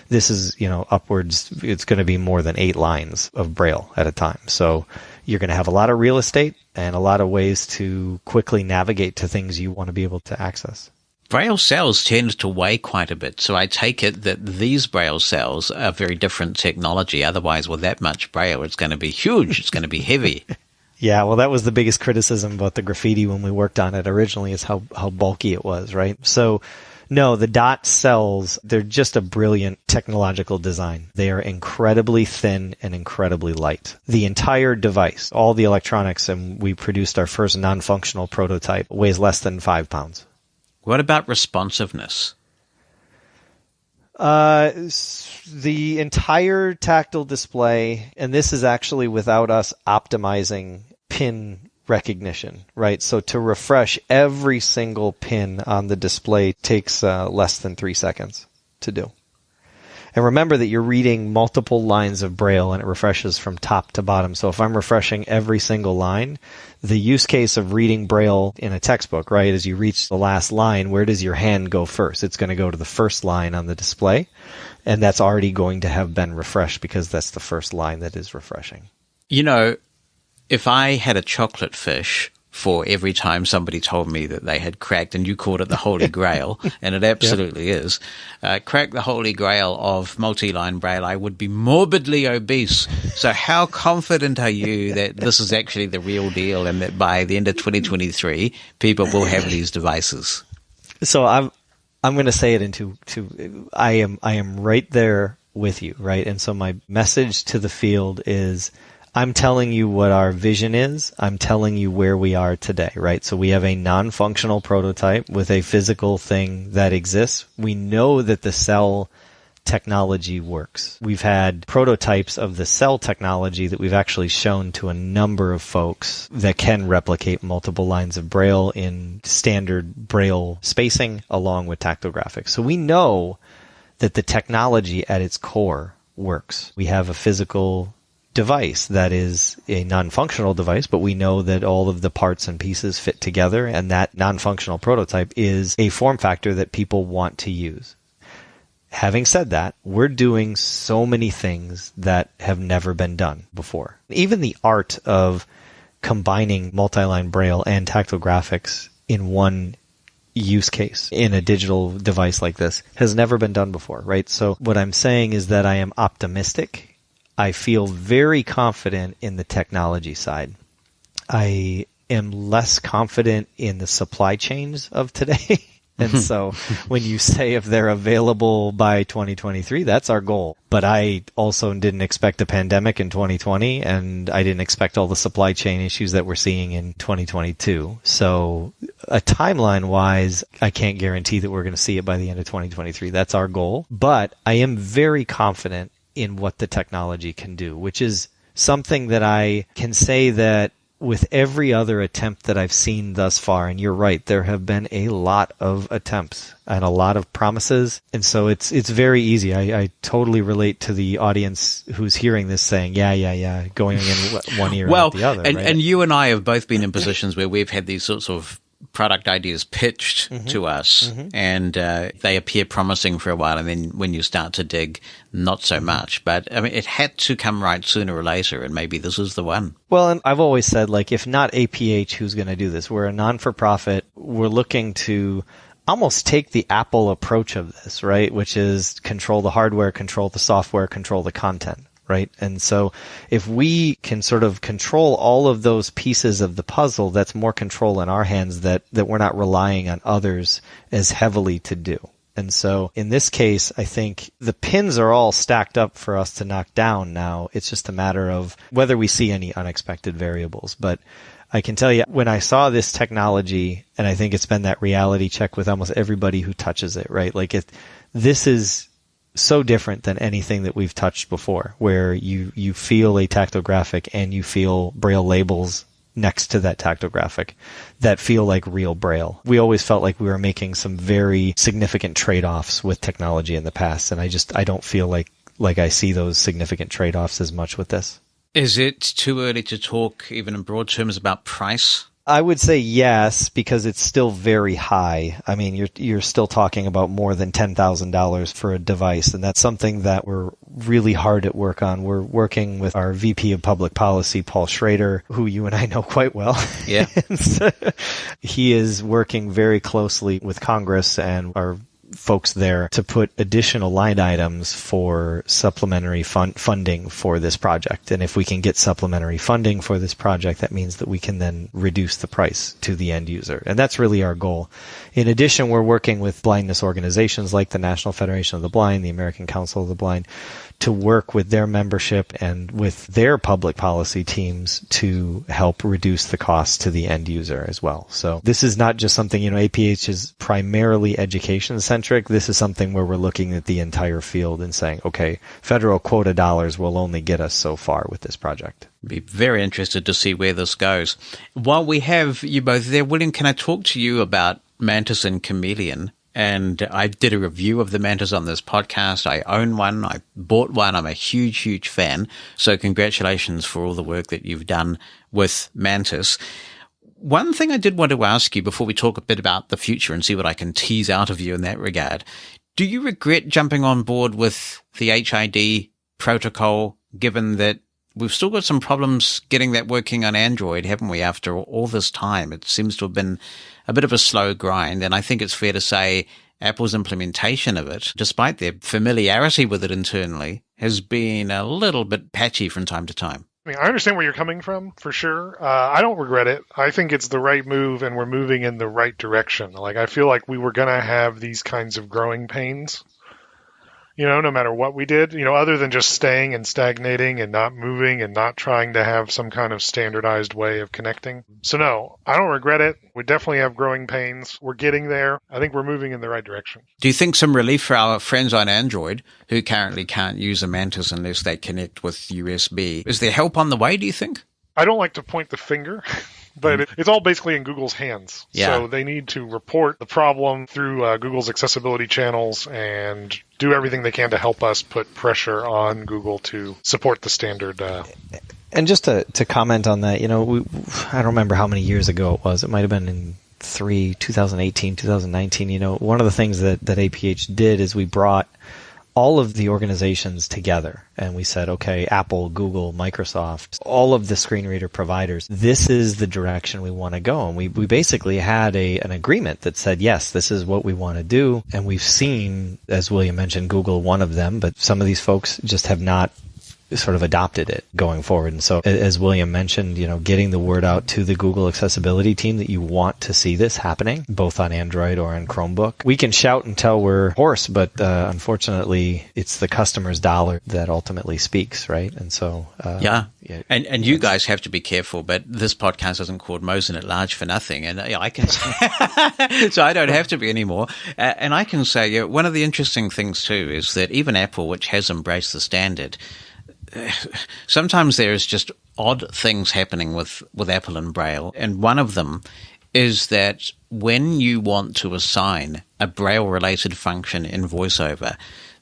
This is upwards, it's going to be more than 8 lines of Braille at a time. So you're going to have a lot of real estate and a lot of ways to quickly navigate to things you want to be able to access. Braille cells tend to weigh quite a bit, so I take it that these Braille cells are very different technology. Otherwise, with that much Braille, it's going to be huge. It's going to be heavy. Yeah, well, that was the biggest criticism about the graffiti when we worked on it originally, is how bulky it was, right? So, no, the dot cells, they're just a brilliant technological design. They are incredibly thin and incredibly light. The entire device, all the electronics, and we produced our first non-functional prototype, weighs less than 5 pounds. What about responsiveness? The entire tactile display, and this is actually without us optimizing pin recognition, right? So to refresh every single pin on the display takes less than 3 seconds to do. And remember that you're reading multiple lines of Braille and it refreshes from top to bottom. So if I'm refreshing every single line, the use case of reading Braille in a textbook, right, as you reach the last line, where does your hand go first? It's going to go to the first line on the display, and that's already going to have been refreshed because that's the first line that is refreshing. If I had a chocolate fish for every time somebody told me that they had cracked, and you called it the Holy Grail, and it absolutely is, crack the Holy Grail of multi-line Braille, I would be morbidly obese. So how confident are you that this is actually the real deal and that by the end of 2023, people will have these devices? So I'm going to say it into I am right there with you, right? And so my message to the field is, I'm telling you what our vision is. I'm telling you where we are today, right? So we have a non-functional prototype with a physical thing that exists. We know that the cell technology works. We've had prototypes of the cell technology that we've actually shown to a number of folks that can replicate multiple lines of Braille in standard Braille spacing along with tactographics. So we know that the technology at its core works. We have a physical device that is a non-functional device, but we know that all of the parts and pieces fit together, and that non-functional prototype is a form factor that people want to use. Having said that, we're doing so many things that have never been done before. Even the art of combining multi-line Braille and tactographics in one use case in a digital device like this has never been done before, right? So what I'm saying is that I am optimistic. I feel very confident in the technology side. I am less confident in the supply chains of today. And so when you say if they're available by 2023, that's our goal. But I also didn't expect a pandemic in 2020, and I didn't expect all the supply chain issues that we're seeing in 2022. So timeline-wise, I can't guarantee that we're going to see it by the end of 2023. That's our goal. But I am very confident in what the technology can do, which is something that I can say that with every other attempt that I've seen thus far, and you're right, there have been a lot of attempts and a lot of promises, and so it's very easy. I totally relate to the audience who's hearing this saying, yeah, going in one ear and out the other. And, right? and you and I have both been in positions where we've had these sorts of product ideas pitched to us, and they appear promising for a while, and then when you start to dig, not so much. But I mean, it had to come right sooner or later, and maybe this is the one. Well, and I've always said, like, if not APH, who's going to do this? We're a non-for-profit. We're looking to almost take the Apple approach of this, right? Which is control the hardware, control the software, control the content. Right. And so if we can sort of control all of those pieces of the puzzle, that's more control in our hands that we're not relying on others as heavily to do. And so in this case, I think the pins are all stacked up for us to knock down now. It's just a matter of whether we see any unexpected variables. But I can tell you, when I saw this technology, and I think it's been that reality check with almost everybody who touches it, right? Like this is so different than anything that we've touched before, where you feel a tactographic and you feel Braille labels next to that tactographic that feel like real Braille. We always felt like we were making some very significant trade-offs with technology in the past, and I don't feel like I see those significant trade-offs as much with this. Is it too early to talk, even in broad terms, about price? I would say yes, because it's still very high. I mean, you're still talking about more than $10,000 for a device, and that's something that we're really hard at work on. We're working with our VP of Public Policy, Paul Schrader, who you and I know quite well. Yeah. He is working very closely with Congress and our folks there to put additional line items for supplementary funding for this project. And if we can get supplementary funding for this project, that means that we can then reduce the price to the end user. And that's really our goal. In addition, we're working with blindness organizations like the National Federation of the Blind, the American Council of the Blind, to work with their membership and with their public policy teams to help reduce the cost to the end user as well. So this is not just something, APH is primarily education centric. This is something where we're looking at the entire field and saying, okay, federal quota dollars will only get us so far with this project. Be very interested to see where this goes. While we have you both there, William, can I talk to you about Mantis and Chameleon? And I did a review of the Mantis on this podcast. I own one. I bought one. I'm a huge, huge fan. So congratulations for all the work that you've done with Mantis. One thing I did want to ask you before we talk a bit about the future and see what I can tease out of you in that regard. Do you regret jumping on board with the HID protocol, given that we've still got some problems getting that working on Android, haven't we, after all this time? It seems to have been a bit of a slow grind, and I think it's fair to say Apple's implementation of it, despite their familiarity with it internally, has been a little bit patchy from time to time. I mean, I understand where you're coming from, for sure. I don't regret it. I think it's the right move, and we're moving in the right direction. Like, I feel like we were going to have these kinds of growing pains, no matter what we did, other than just staying and stagnating and not moving and not trying to have some kind of standardized way of connecting. So no, I don't regret it. We definitely have growing pains. We're getting there. I think we're moving in the right direction. Do you think some relief for our friends on Android who currently can't use a Mantis unless they connect with USB? Is there help on the way, do you think? I don't like to point the finger, but it's all basically in Google's hands. Yeah. So they need to report the problem through Google's accessibility channels and do everything they can to help us put pressure on Google to support the standard. And just to comment on that, I don't remember how many years ago it was. It might have been in 2018, 2019. One of the things that APH did is we brought all of the organizations together and we said, okay, Apple, Google, Microsoft, all of the screen reader providers, this is the direction we want to go. And we basically had an agreement that said, yes, this is what we want to do. And we've seen, as William mentioned, Google, one of them, but some of these folks just have not sort of adopted it going forward. And so, as William mentioned, getting the word out to the Google accessibility team that you want to see this happening, both on Android or on Chromebook. We can shout until we're hoarse, but unfortunately, it's the customer's dollar that ultimately speaks, right? And so, yeah. And you guys have to be careful, but this podcast isn't called Mosen at Large for nothing. And I can say, so I don't have to be anymore. And I can say, one of the interesting things too is that even Apple, which has embraced the standard, sometimes there's just odd things happening with Apple and Braille. And one of them is that when you want to assign a Braille-related function in VoiceOver,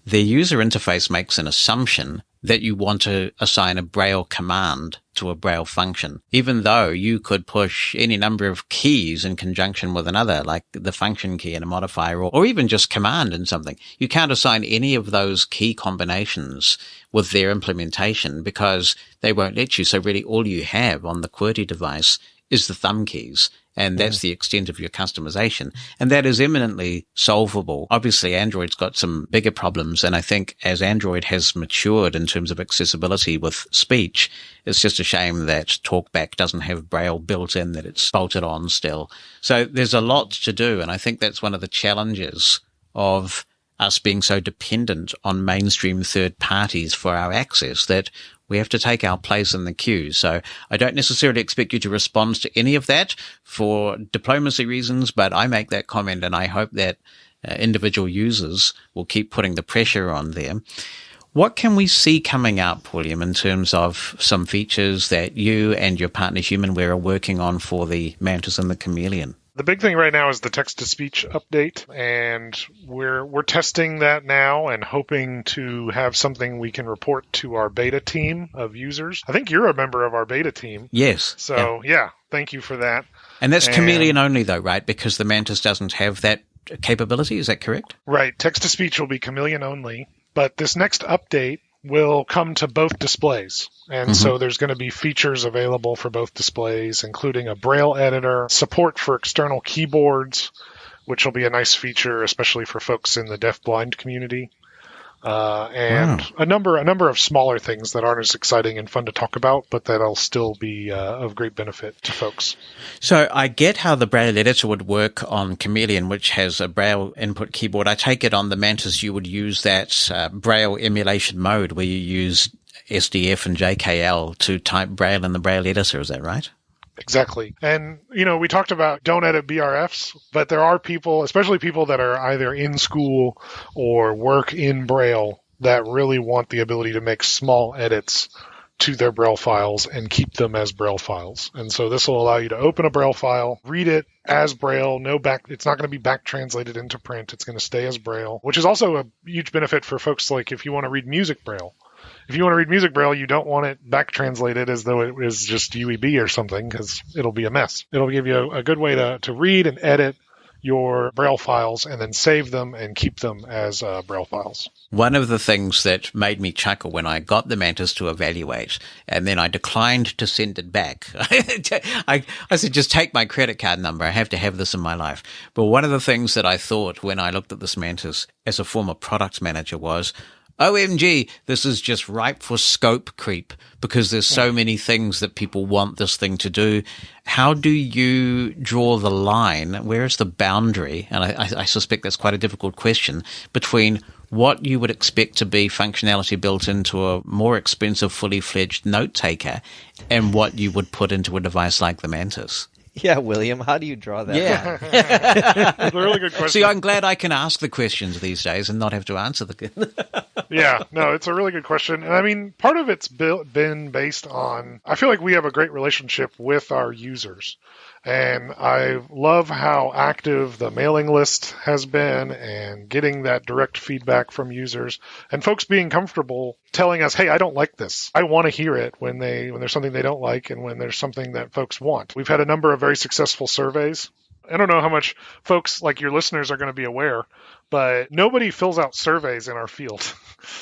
the user interface makes an assumption that you want to assign a Braille command to a Braille function, even though you could push any number of keys in conjunction with another, like the function key and a modifier, or even just command in something. You can't assign any of those key combinations with their implementation because they won't let you. So really all you have on the QWERTY device is the thumb keys. And that's the extent of your customization. And that is eminently solvable. Obviously, Android's got some bigger problems. And I think as Android has matured in terms of accessibility with speech, it's just a shame that TalkBack doesn't have Braille built in, that it's bolted on still. So there's a lot to do. And I think that's one of the challenges of us being so dependent on mainstream third parties for our access, that we have to take our place in the queue. So I don't necessarily expect you to respond to any of that for diplomacy reasons, but I make that comment and I hope that individual users will keep putting the pressure on them. What can we see coming up, William, in terms of some features that you and your partner HumanWare are working on for the Mantis and the Chameleon? The big thing right now is the text-to-speech update, and we're testing that now and hoping to have something we can report to our beta team of users. I think you're a member of our beta team. Yes. So, yeah thank you for that. And that's Chameleon only, though, right? Because the Mantis doesn't have that capability. Is that correct? Right. Text-to-speech will be Chameleon only, but this next update will come to both displays. And so there's going to be features available for both displays, including a Braille editor, support for external keyboards, which will be a nice feature, especially for folks in the deaf-blind community. And a number of smaller things that aren't as exciting and fun to talk about, but that'll still be of great benefit to folks. So I get how the Braille editor would work on Chameleon, which has a Braille input keyboard. I take it on the Mantis you would use that Braille emulation mode where you use SDF and JKL to type Braille in the Braille editor. Is that right? Exactly. And, we talked about don't edit BRFs, but there are people, especially people that are either in school or work in Braille, that really want the ability to make small edits to their Braille files and keep them as Braille files. And so this will allow you to open a Braille file, read it as Braille, it's not going to be back translated into print. It's going to stay as Braille, which is also a huge benefit for folks like if you want to read music Braille. If you want to read music Braille, you don't want it back translated as though it was just UEB or something, because it'll be a mess. It'll give you a good way to read and edit your Braille files and then save them and keep them as Braille files. One of the things that made me chuckle when I got the Mantis to evaluate and then I declined to send it back, I said, just take my credit card number. I have to have this in my life. But one of the things that I thought when I looked at this Mantis as a former product manager was, OMG, this is just ripe for scope creep because there's so many things that people want this thing to do. How do you draw the line? Where is the boundary? And I suspect that's quite a difficult question between what you would expect to be functionality built into a more expensive, fully fledged note taker and what you would put into a device like the Mantis. Yeah, William, how do you draw that? Yeah. It's a really good question. See, I'm glad I can ask the questions these days and not have to answer the Yeah, no, it's a really good question. And I mean, part of it's been based on, I feel like we have a great relationship with our users. And I love how active the mailing list has been and getting that direct feedback from users and folks being comfortable telling us, hey, I don't like this. I want to hear it when there's something they don't like and when there's something that folks want. We've had a number of very successful surveys. I don't know how much folks like your listeners are going to be aware, but nobody fills out surveys in our field.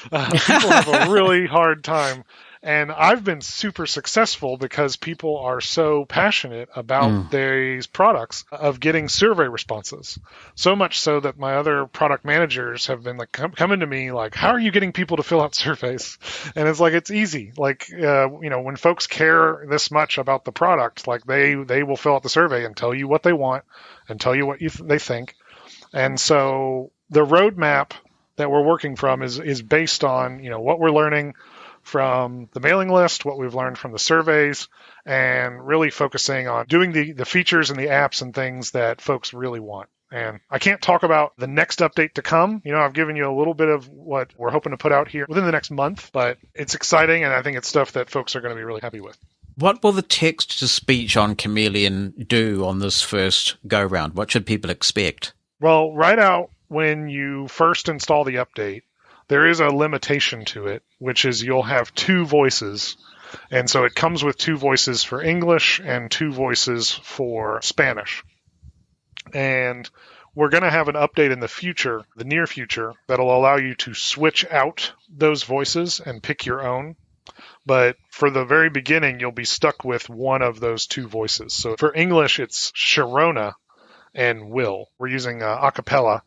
People have a really hard time. And I've been super successful because people are so passionate about these products of getting survey responses. So much so that my other product managers have been like coming to me like, how are you getting people to fill out surveys? And it's like, it's easy. Like, when folks care this much about the product, like they will fill out the survey and tell you what they want and tell you what they think. And so the roadmap that we're working from is based on, what we're learning from the mailing list, what we've learned from the surveys, and really focusing on doing the features and the apps and things that folks really want. And I can't talk about the next update to come. I've given you a little bit of what we're hoping to put out here within the next month, but it's exciting, and I think it's stuff that folks are going to be really happy with. What will the text-to-speech on Chameleon do on this first go-round? What should people expect? Well, right out when you first install the update, there is a limitation to it, which is you'll have 2 voices. And so it comes with 2 voices for English and 2 voices for Spanish. And we're going to have an update in the future, the near future, that'll allow you to switch out those voices and pick your own. But for the very beginning, you'll be stuck with one of those 2 voices. So for English, it's Sharona and Will. We're using a cappella.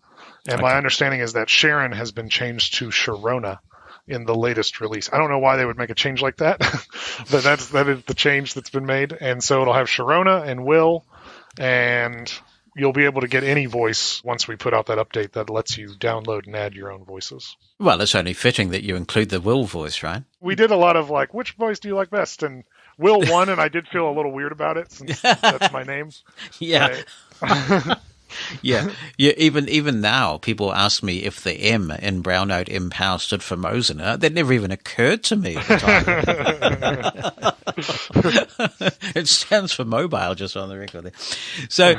And my understanding is that Sharon has been changed to Sharona in the latest release. I don't know why they would make a change like that, but that is the change that's been made. And so it'll have Sharona and Will, and you'll be able to get any voice once we put out that update that lets you download and add your own voices. Well, it's only fitting that you include the Will voice, right? We did a lot of like, which voice do you like best? And Will won, and I did feel a little weird about it since that's my name. Yeah. Yeah. Even now, people ask me if the M in BrailleNote Empower stood for Mosin. That never even occurred to me at the time. It stands for mobile, just on the record there. So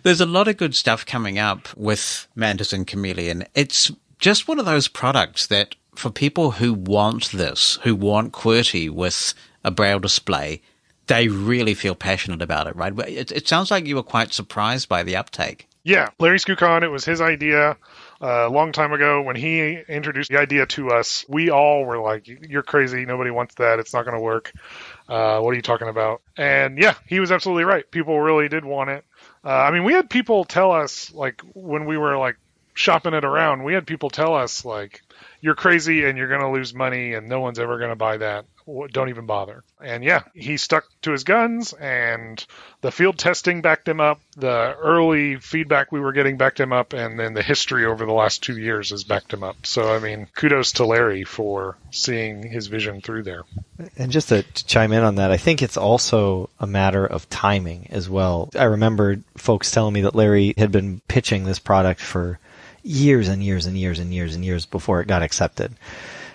there's a lot of good stuff coming up with Mantis and Chameleon. It's just one of those products that for people who want this, who want QWERTY with a Braille display, they really feel passionate about it, right? It sounds like you were quite surprised by the uptake. Yeah, Larry Skukon, it was his idea a long time ago. When he introduced the idea to us, we all were like, you're crazy. Nobody wants that. It's not going to work. What are you talking about? And yeah, he was absolutely right. People really did want it. We had people tell us, like, when we were like shopping it around, we had people tell us, like, you're crazy and you're going to lose money and no one's ever going to buy that. Don't even bother. And yeah, he stuck to his guns, and the field testing backed him up. The early feedback we were getting backed him up, and then the history over the last 2 years has backed him up. So, kudos to Larry for seeing his vision through there. And just to chime in on that, I think it's also a matter of timing as well. I remember folks telling me that Larry had been pitching this product for years and years and years and years and years before it got accepted.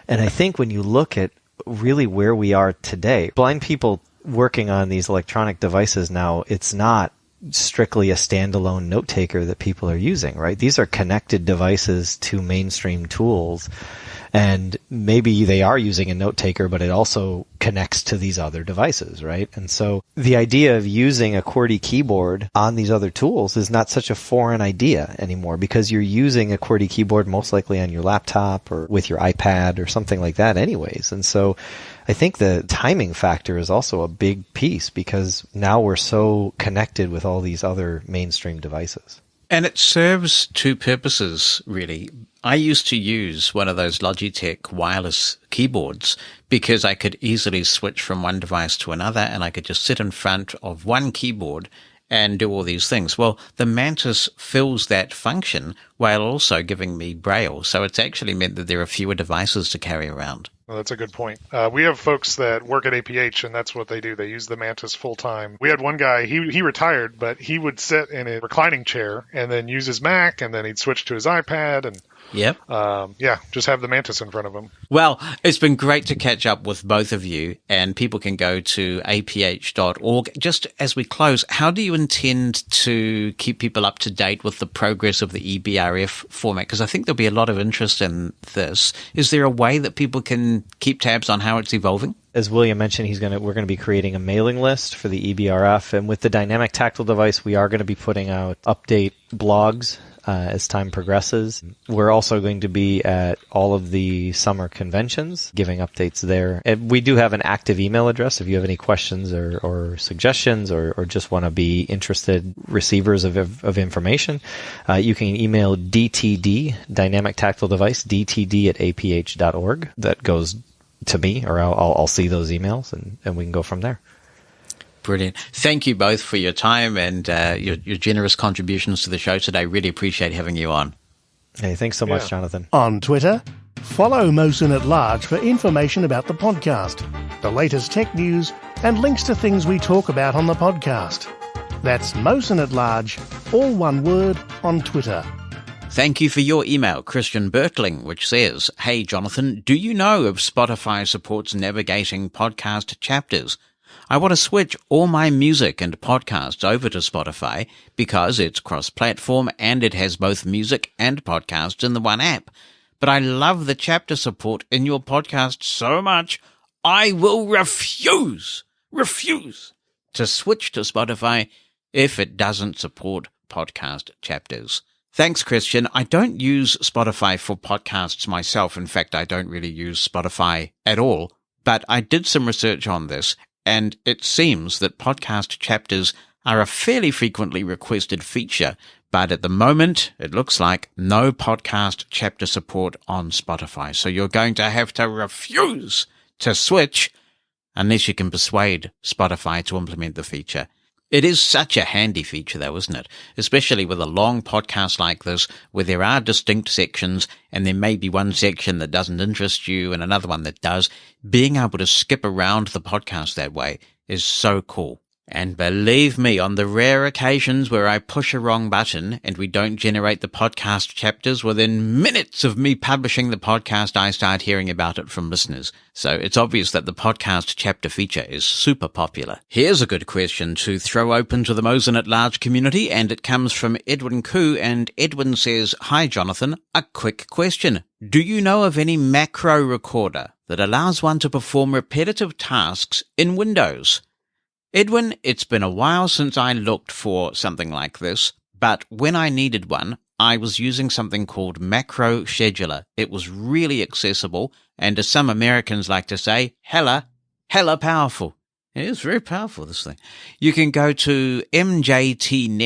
And I think when you look at really where we are today, blind people working on these electronic devices now, it's not strictly a standalone note taker that people are using, right? These are connected devices to mainstream tools. And maybe they are using a note taker, but it also connects to these other devices, right? And so the idea of using a QWERTY keyboard on these other tools is not such a foreign idea anymore, because you're using a QWERTY keyboard most likely on your laptop or with your iPad or something like that anyways. And so I think the timing factor is also a big piece, because now we're so connected with all these other mainstream devices. And it serves two purposes, really. I used to use one of those Logitech wireless keyboards because I could easily switch from one device to another, and I could just sit in front of one keyboard and do all these things. Well, the Mantis fills that function while also giving me Braille. So it's actually meant that there are fewer devices to carry around. Well, that's a good point. We have folks that work at APH, and that's what they do. They use the Mantis full time. We had one guy, he retired, but he would sit in a reclining chair and then use his Mac, and then he'd switch to his iPad, and Yep. Just have the Mantis in front of him. Well, it's been great to catch up with both of you, and people can go to aph.org. Just as we close, how do you intend to keep people up to date with the progress of the eBRF format? Because I think there'll be a lot of interest in this. Is there a way that people can keep tabs on how it's evolving? As William mentioned, we're going to be creating a mailing list for the eBRF, and with the dynamic tactile device, we are going to be putting out update blogs as time progresses. We're also going to be at all of the summer conventions, giving updates there. And we do have an active email address if you have any questions or suggestions or just want to be interested receivers of information. You can email DTD, Dynamic Tactile Device, dtd@aph.org. That goes to me, or I'll see those emails, and we can go from there. Brilliant. Thank you both for your time and your generous contributions to the show today. Really appreciate having you on. Hey, thanks so much, Jonathan. On Twitter, follow Mosin at Large for information about the podcast, the latest tech news, and links to things we talk about on the podcast. That's Mosin at Large, all one word, on Twitter. Thank you for your email, Christian Bertling, which says, "Hey, Jonathan, do you know if Spotify supports navigating podcast chapters? I want to switch all my music and podcasts over to Spotify because it's cross-platform and it has both music and podcasts in the one app. But I love the chapter support in your podcast so much, I will refuse to switch to Spotify if it doesn't support podcast chapters." Thanks, Christian. I don't use Spotify for podcasts myself. In fact, I don't really use Spotify at all. But I did some research on this, and it seems that podcast chapters are a fairly frequently requested feature. But at the moment, it looks like no podcast chapter support on Spotify. So you're going to have to refuse to switch unless you can persuade Spotify to implement the feature. It is such a handy feature, though, isn't it? Especially with a long podcast like this, where there are distinct sections, and there may be one section that doesn't interest you and another one that does. Being able to skip around the podcast that way is so cool. And believe me, on the rare occasions where I push a wrong button and we don't generate the podcast chapters, within minutes of me publishing the podcast, I start hearing about it from listeners. So it's obvious that the podcast chapter feature is super popular. Here's a good question to throw open to the Mosin at Large community, and it comes from Edwin Koo, and Edwin says, "Hi, Jonathan. A quick question. Do you know of any macro recorder that allows one to perform repetitive tasks in Windows?" Edwin, it's been a while since I looked for something like this, but when I needed one, I was using something called Macro Scheduler. It was really accessible, and as some Americans like to say, hella powerful. It is very powerful, this thing. You can go to mjtnet.com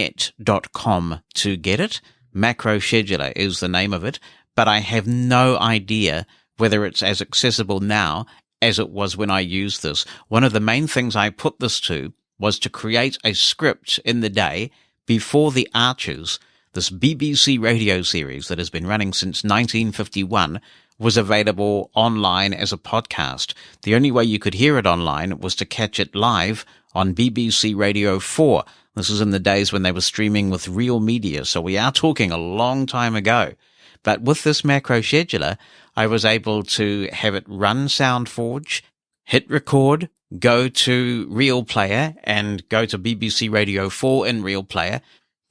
to get it. Macro Scheduler is the name of it, but I have no idea whether it's as accessible now as it was when I used this. One of the main things I put this to was to create a script in the day before The Archers, this BBC radio series that has been running since 1951, was available online as a podcast. The only way you could hear it online was to catch it live on BBC Radio 4. This is in the days when they were streaming with Real Media, so we are talking a long time ago. But with this macro scheduler, I was able to have it run SoundForge, hit record, go to Real Player, and go to BBC Radio 4 in Real Player,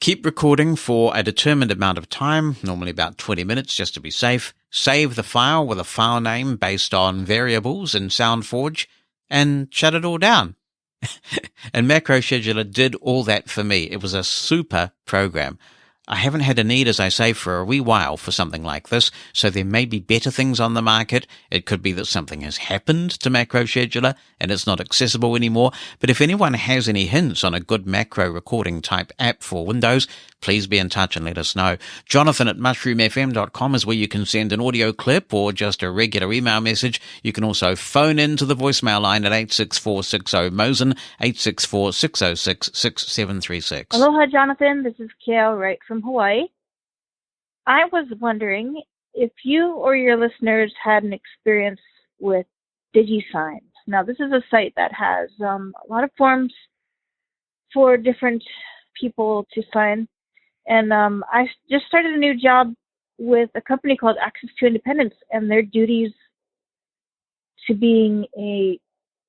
keep recording for a determined amount of time, normally about 20 minutes just to be safe, save the file with a file name based on variables in SoundForge, and shut it all down. And Macro Scheduler did all that for me. It was a super program. I haven't had a need, as I say, for a wee while for something like this, so there may be better things on the market. It could be that something has happened to Macro Scheduler and it's not accessible anymore. But if anyone has any hints on a good macro recording type app for Windows, please be in touch and let us know. Jonathan at mushroomfm.com is where you can send an audio clip or just a regular email message. You can also phone in to the voicemail line at 86460-MOSEN, 864-606-6736. Aloha, Jonathan. This is Kale right from Hawaii. I was wondering if you or your listeners had an experience with DigiSign. Now, this is a site that has a lot of forms for different people to sign. And I just started a new job with a company called Access to Independence, and their duties to being a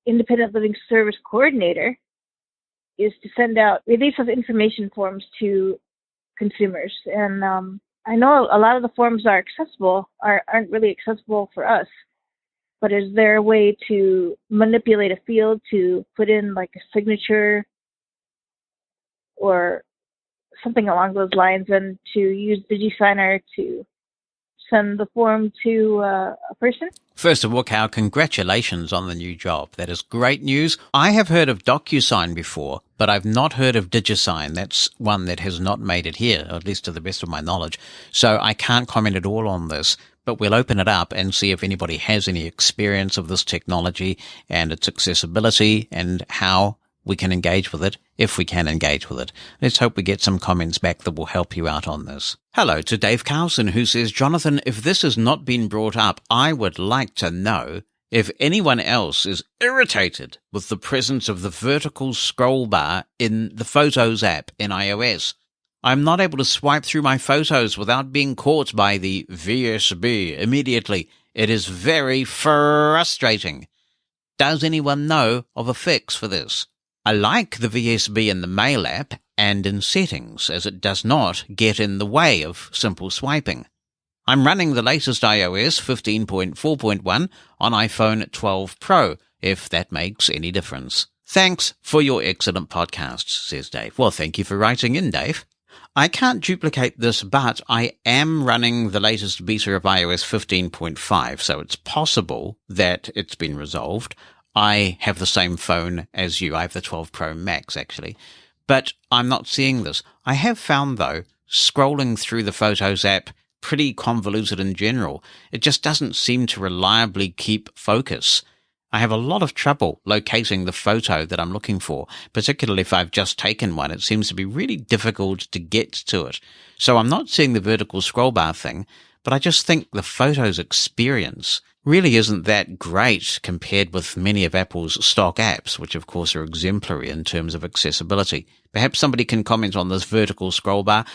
independent living service coordinator is to send out release of information forms to consumers. And I know a lot of the forms are accessible, aren't really accessible for us. But is there a way to manipulate a field to put in like a signature or something along those lines, and to use DigiSigner to send the form to a person? First of all, Cal, congratulations on the new job. That is great news. I have heard of DocuSign before, but I've not heard of DigiSign. That's one that has not made it here, at least to the best of my knowledge. So I can't comment at all on this, but we'll open it up and see if anybody has any experience of this technology and its accessibility and how we can engage with it, if we can engage with it. Let's hope we get some comments back that will help you out on this. Hello to Dave Carlson, who says, Jonathan, if this has not been brought up, I would like to know if anyone else is irritated with the presence of the vertical scroll bar in the Photos app in iOS. I'm not able to swipe through my photos without being caught by the VSB immediately. It is very frustrating. Does anyone know of a fix for this? I like the VSB in the Mail app and in settings, as it does not get in the way of simple swiping. I'm running the latest iOS 15.4.1 on iPhone 12 Pro, if that makes any difference. Thanks for your excellent podcasts, says Dave. Well, thank you for writing in, Dave. I can't duplicate this, but I am running the latest beta of iOS 15.5, so it's possible that it's been resolved. I have the same phone as you. I have the 12 Pro Max, actually. But I'm not seeing this. I have found, though, scrolling through the Photos app pretty convoluted in general. It just doesn't seem to reliably keep focus. I have a lot of trouble locating the photo that I'm looking for, particularly if I've just taken one. It seems to be really difficult to get to it. So I'm not seeing the vertical scroll bar thing, but I just think the Photos experience really isn't that great compared with many of Apple's stock apps, which of course are exemplary in terms of accessibility. Perhaps somebody can comment on this vertical scroll bar.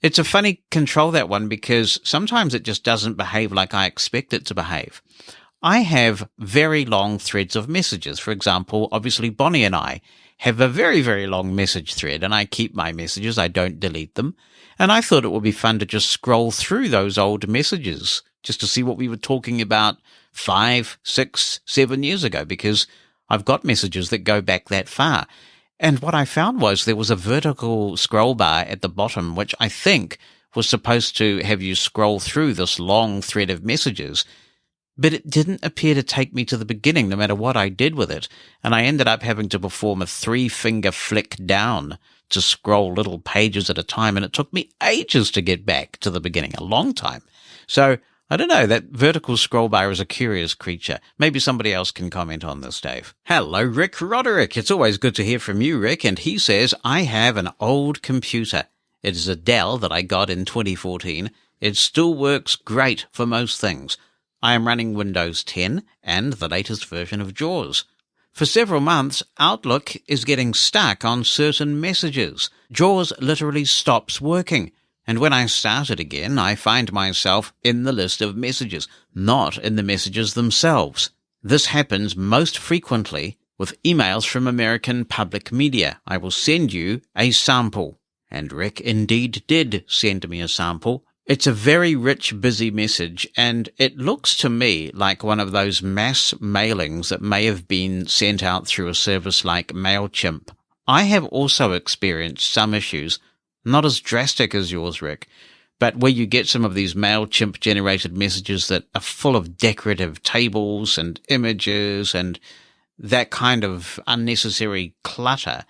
It's a funny control, that one, because sometimes it just doesn't behave like I expect it to behave. I have very long threads of messages. For example, obviously Bonnie and I have a very, very long message thread, and I keep my messages. I don't delete them. And I thought it would be fun to just scroll through those old messages just to see what we were talking about 5, 6, 7 years ago, because I've got messages that go back that far. And what I found was there was a vertical scroll bar at the bottom, which I think was supposed to have you scroll through this long thread of messages. But it didn't appear to take me to the beginning, no matter what I did with it. And I ended up having to perform a 3-finger flick down to scroll little pages at a time. And it took me ages to get back to the beginning, a long time. So I don't know, that vertical scroll bar is a curious creature. Maybe somebody else can comment on this, Dave. Hello, Rick Roderick. It's always good to hear from you, Rick. And he says, I have an old computer. It is a Dell that I got in 2014. It still works great for most things. I am running Windows 10 and the latest version of JAWS. For several months, Outlook is getting stuck on certain messages. JAWS literally stops working. And when I start it again, I find myself in the list of messages, not in the messages themselves. This happens most frequently with emails from American public media. I will send you a sample. And Rick indeed did send me a sample It's a very rich, busy message, and it looks to me like one of those mass mailings that may have been sent out through a service like MailChimp. I have also experienced some issues, not as drastic as yours, Rick, but where you get some of these MailChimp-generated messages that are full of decorative tables and images and that kind of unnecessary clutter.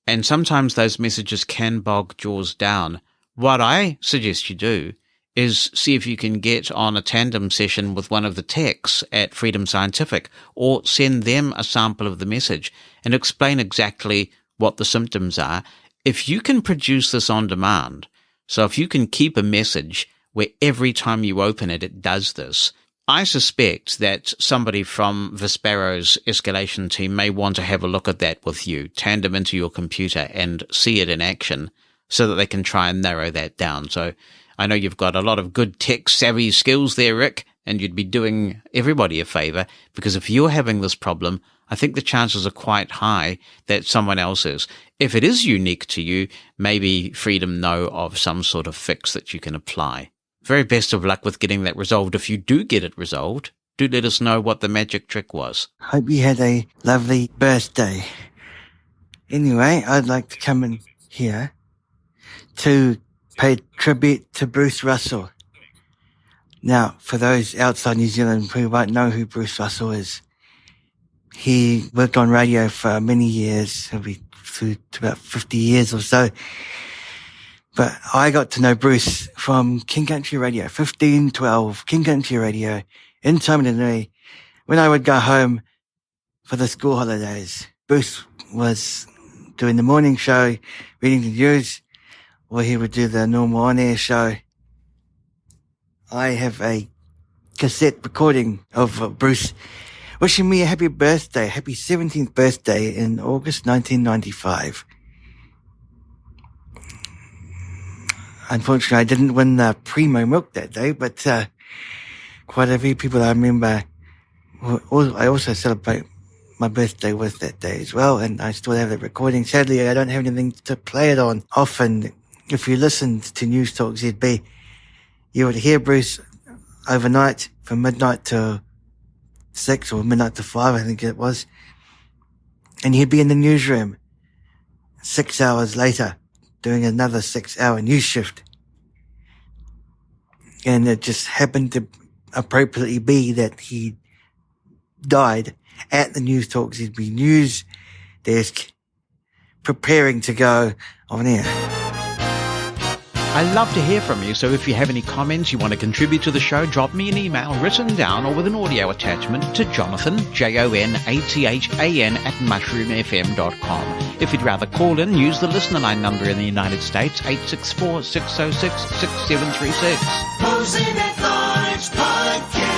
And sometimes those messages can bog JAWS down. What I suggest you do is see if you can get on a tandem session with one of the techs at Freedom Scientific, or send them a sample of the message and explain exactly what the symptoms are. If you can produce this on demand, so if you can keep a message where every time you open it, it does this, I suspect that somebody from Vispero's escalation team may want to have a look at that with you, tandem into your computer and see it in action so that they can try and narrow that down. So I know you've got a lot of good tech-savvy skills there, Rick, and you'd be doing everybody a favor, because if you're having this problem, I think the chances are quite high that someone else is. If it is unique to you, maybe Freedom know of some sort of fix that you can apply. Very best of luck with getting that resolved. If you do get it resolved, do let us know what the magic trick was. Hope you had a lovely birthday. Anyway, I'd like to come in here to pay tribute to Bruce Russell. Now, for those outside New Zealand who won't know who Bruce Russell is, he worked on radio for many years, maybe through to about 50 years or so. But I got to know Bruce from King Country Radio, 1512 King Country Radio in Taumarunui. When I would go home for the school holidays, Bruce was doing the morning show, reading the news, or he would do the normal on-air show. I have a cassette recording of Bruce wishing me a happy birthday, happy 17th birthday in August 1995. Unfortunately, I didn't win the Primo Milk that day, but quite a few people I remember. I also celebrate my birthday with that day as well, and I still have the recording. Sadly, I don't have anything to play it on. Often, if you listened to News Talk ZB, you would hear Bruce overnight from midnight to 6 or midnight to 5, I think it was. And he'd be in the newsroom 6 hours later doing another 6-hour news shift. And it just happened to appropriately be that he died at the News Talk ZB news desk, preparing to go on air. I love to hear from you, so if you have any comments you want to contribute to the show, drop me an email written down or with an audio attachment to Jonathan, Jonathan, @mushroomfm.com. If you'd rather call in, use the listener line number in the United States, 864-606-6736. Mosin at Large Podcast.